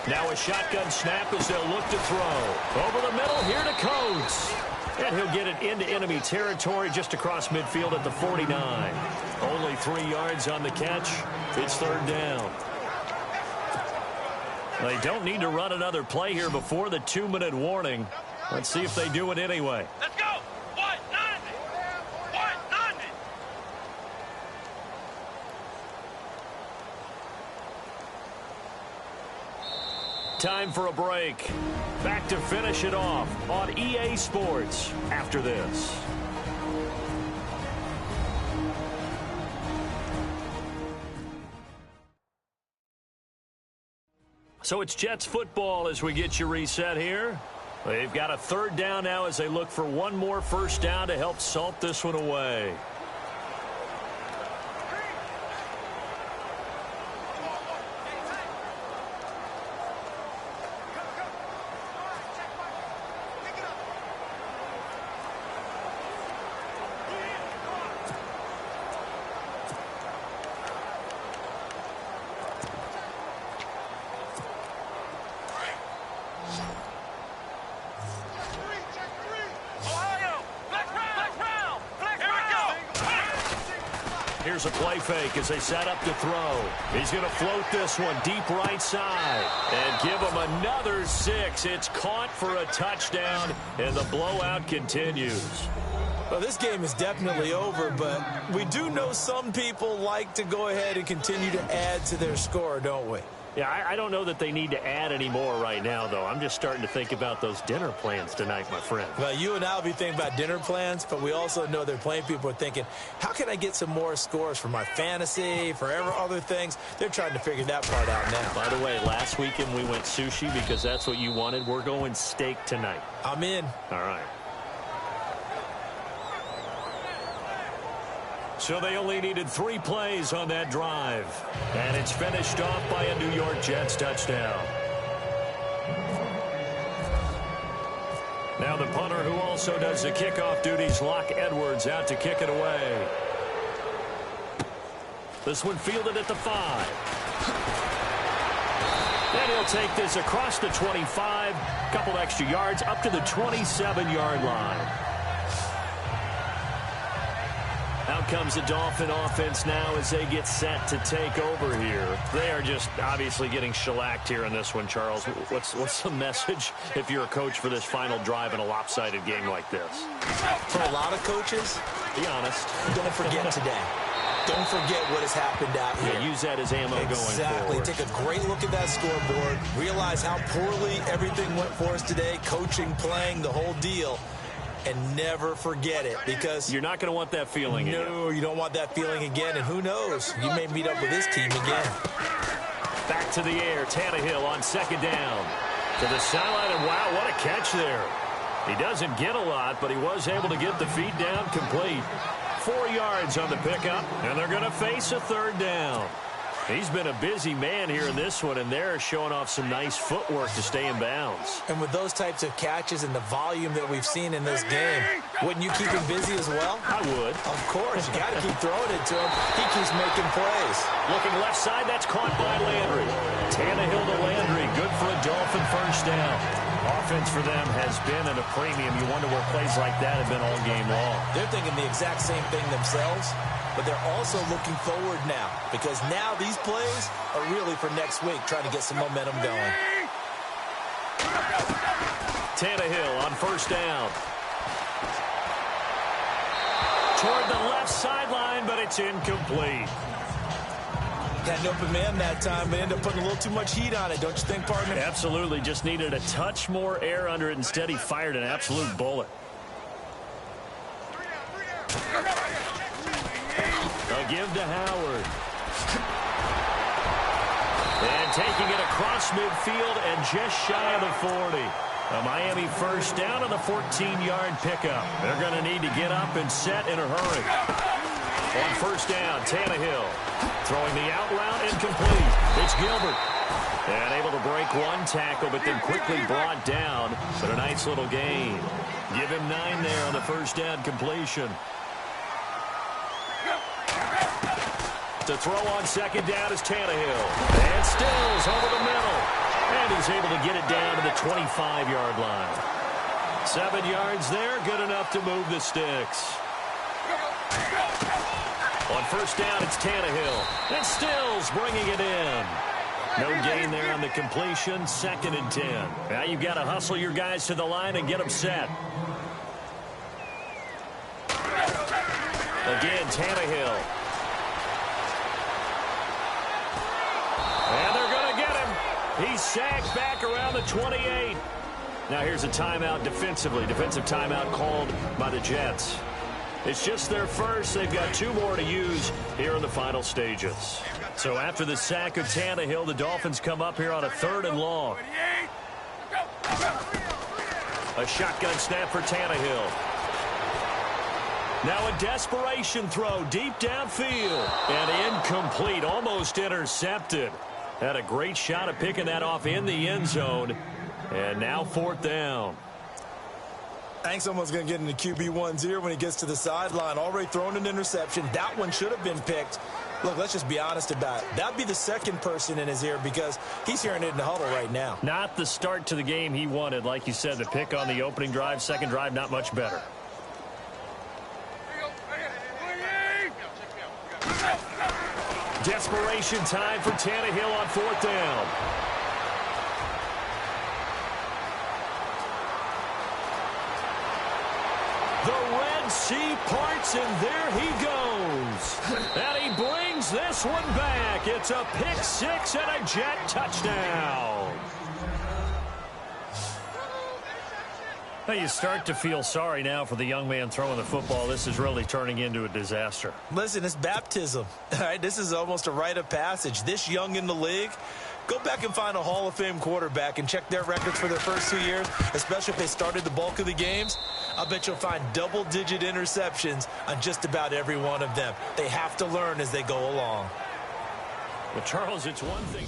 Now a shotgun snap as they'll look to throw. Over the middle here to Coates. And he'll get it into enemy territory just across midfield at the 49. Only 3 yards on the catch. It's 3rd down. They don't need to run another play here before the 2-minute warning. Let's see if they do it anyway. Let's go. What? 90. Time for a break. Back to finish it off on EA Sports after this. So it's Jets football as we get you reset here. They've got a 3rd down now as they look for one more first down to help salt this one away. Ohio. Flex round. here's a play fake as they set up to throw. He's going to float this one deep right side and give him another 6. It's caught for a touchdown, and the blowout continues. Well, this game is definitely over, but we do know some people like to go ahead and continue to add to their score, don't we? Yeah, I don't know that they need to add any more right now, though. I'm just starting to think about those dinner plans tonight, my friend. Well, you and I will be thinking about dinner plans, but we also know they're playing people are thinking, how can I get some more scores for my fantasy, for other things? They're trying to figure that part out now. By the way, last weekend we went sushi because that's what you wanted. We're going steak tonight. I'm in. All right. So they only needed 3 plays on that drive. And it's finished off by a New York Jets touchdown. Now the punter who also does the kickoff duties, Locke Edwards, out to kick it away. This one fielded at the 5. And he'll take this across the 25. Couple extra yards up to the 27-yard line. Out comes the Dolphin offense now as they get set to take over here. They are just obviously getting shellacked here in this one, Charles. What's the message if you're a coach for this final drive in a lopsided game like this? For a lot of coaches, be honest. Don't forget today. Don't forget what has happened out here. Yeah, use that as ammo going forward. Exactly. Take a great look at that scoreboard. Realize how poorly everything went for us today. Coaching, playing, the whole deal. And never forget it, because you're not going to want that feeling again. No, you don't want that feeling again. And who knows? You may meet up with this team again. Back to the air. Tannehill on second down. To the sideline, and wow, what a catch there. He doesn't get a lot, but he was able to get the feet down complete. 4 yards on the pickup, and they're going to face a third down. He's been a busy man here in this one, and they're showing off some nice footwork to stay in bounds. And with those types of catches and the volume that we've seen in this game, wouldn't you keep him busy as well? I would. Of course. You got to keep throwing it to him. He keeps making plays. Looking left side, that's caught by Landry. Tannehill to Landry. Good for a Dolphin first down. Offense for them has been at a premium. You wonder where plays like that have been all game long. They're thinking the exact same thing themselves, but they're also looking forward now, because now these plays are really for next week, trying to get some momentum going. Tannehill on first down. Toward the left sideline, but it's incomplete. Had an open man that time, but ended up putting a little too much heat on it, don't you think, partner? Absolutely. Just needed a touch more air under it. Instead, he fired an absolute bullet. A give to Howard. And taking it across midfield and just shy of the 40. A Miami first down on the 14-yard pickup. They're going to need to get up and set in a hurry. On first down, Tannehill throwing the out route, incomplete. It's Gilbert. And able to break one tackle, but then quickly brought down. But a nice little gain. Give him 9 there on the first down completion. To throw on second down is Tannehill. And Stills over the middle. And he's able to get it down to the 25-yard line. 7 yards there, good enough to move the sticks. On first down, it's Tannehill. And Stills bringing it in. No gain there on the completion. 2nd and 10. Now you've got to hustle your guys to the line and get them set. Again, Tannehill. And they're going to get him. He's sacked back around the 28. Now here's a timeout defensively. Defensive timeout called by the Jets. It's just their first. They've got 2 more to use here in the final stages. So after the sack of Tannehill, the Dolphins come up here on a 3rd and long. A shotgun snap for Tannehill. Now a desperation throw deep downfield. And incomplete, almost intercepted. Had a great shot at picking that off in the end zone. And now 4th down. Hank's almost going to get into QB1-0 when he gets to the sideline. Already thrown an interception. That one should have been picked. Look, let's just be honest about it. That'd be the second person in his ear, because he's hearing it in the huddle right now. Not the start to the game he wanted. Like you said, the pick on the opening drive, second drive, not much better. Desperation time for Tannehill on 4th down. The Red Sea parts, and there he goes. And he brings this one back. It's a pick six and a Jet touchdown. Now you start to feel sorry now for the young man throwing the football. This is really turning into a disaster. Listen, it's baptism. All right, this is almost a rite of passage. This young in the league, go back and find a Hall of Fame quarterback and check their records for their first 2 years, especially if they started the bulk of the games. I bet you'll find double-digit interceptions on just about every one of them. They have to learn as they go along. Well, Charles, it's one thing.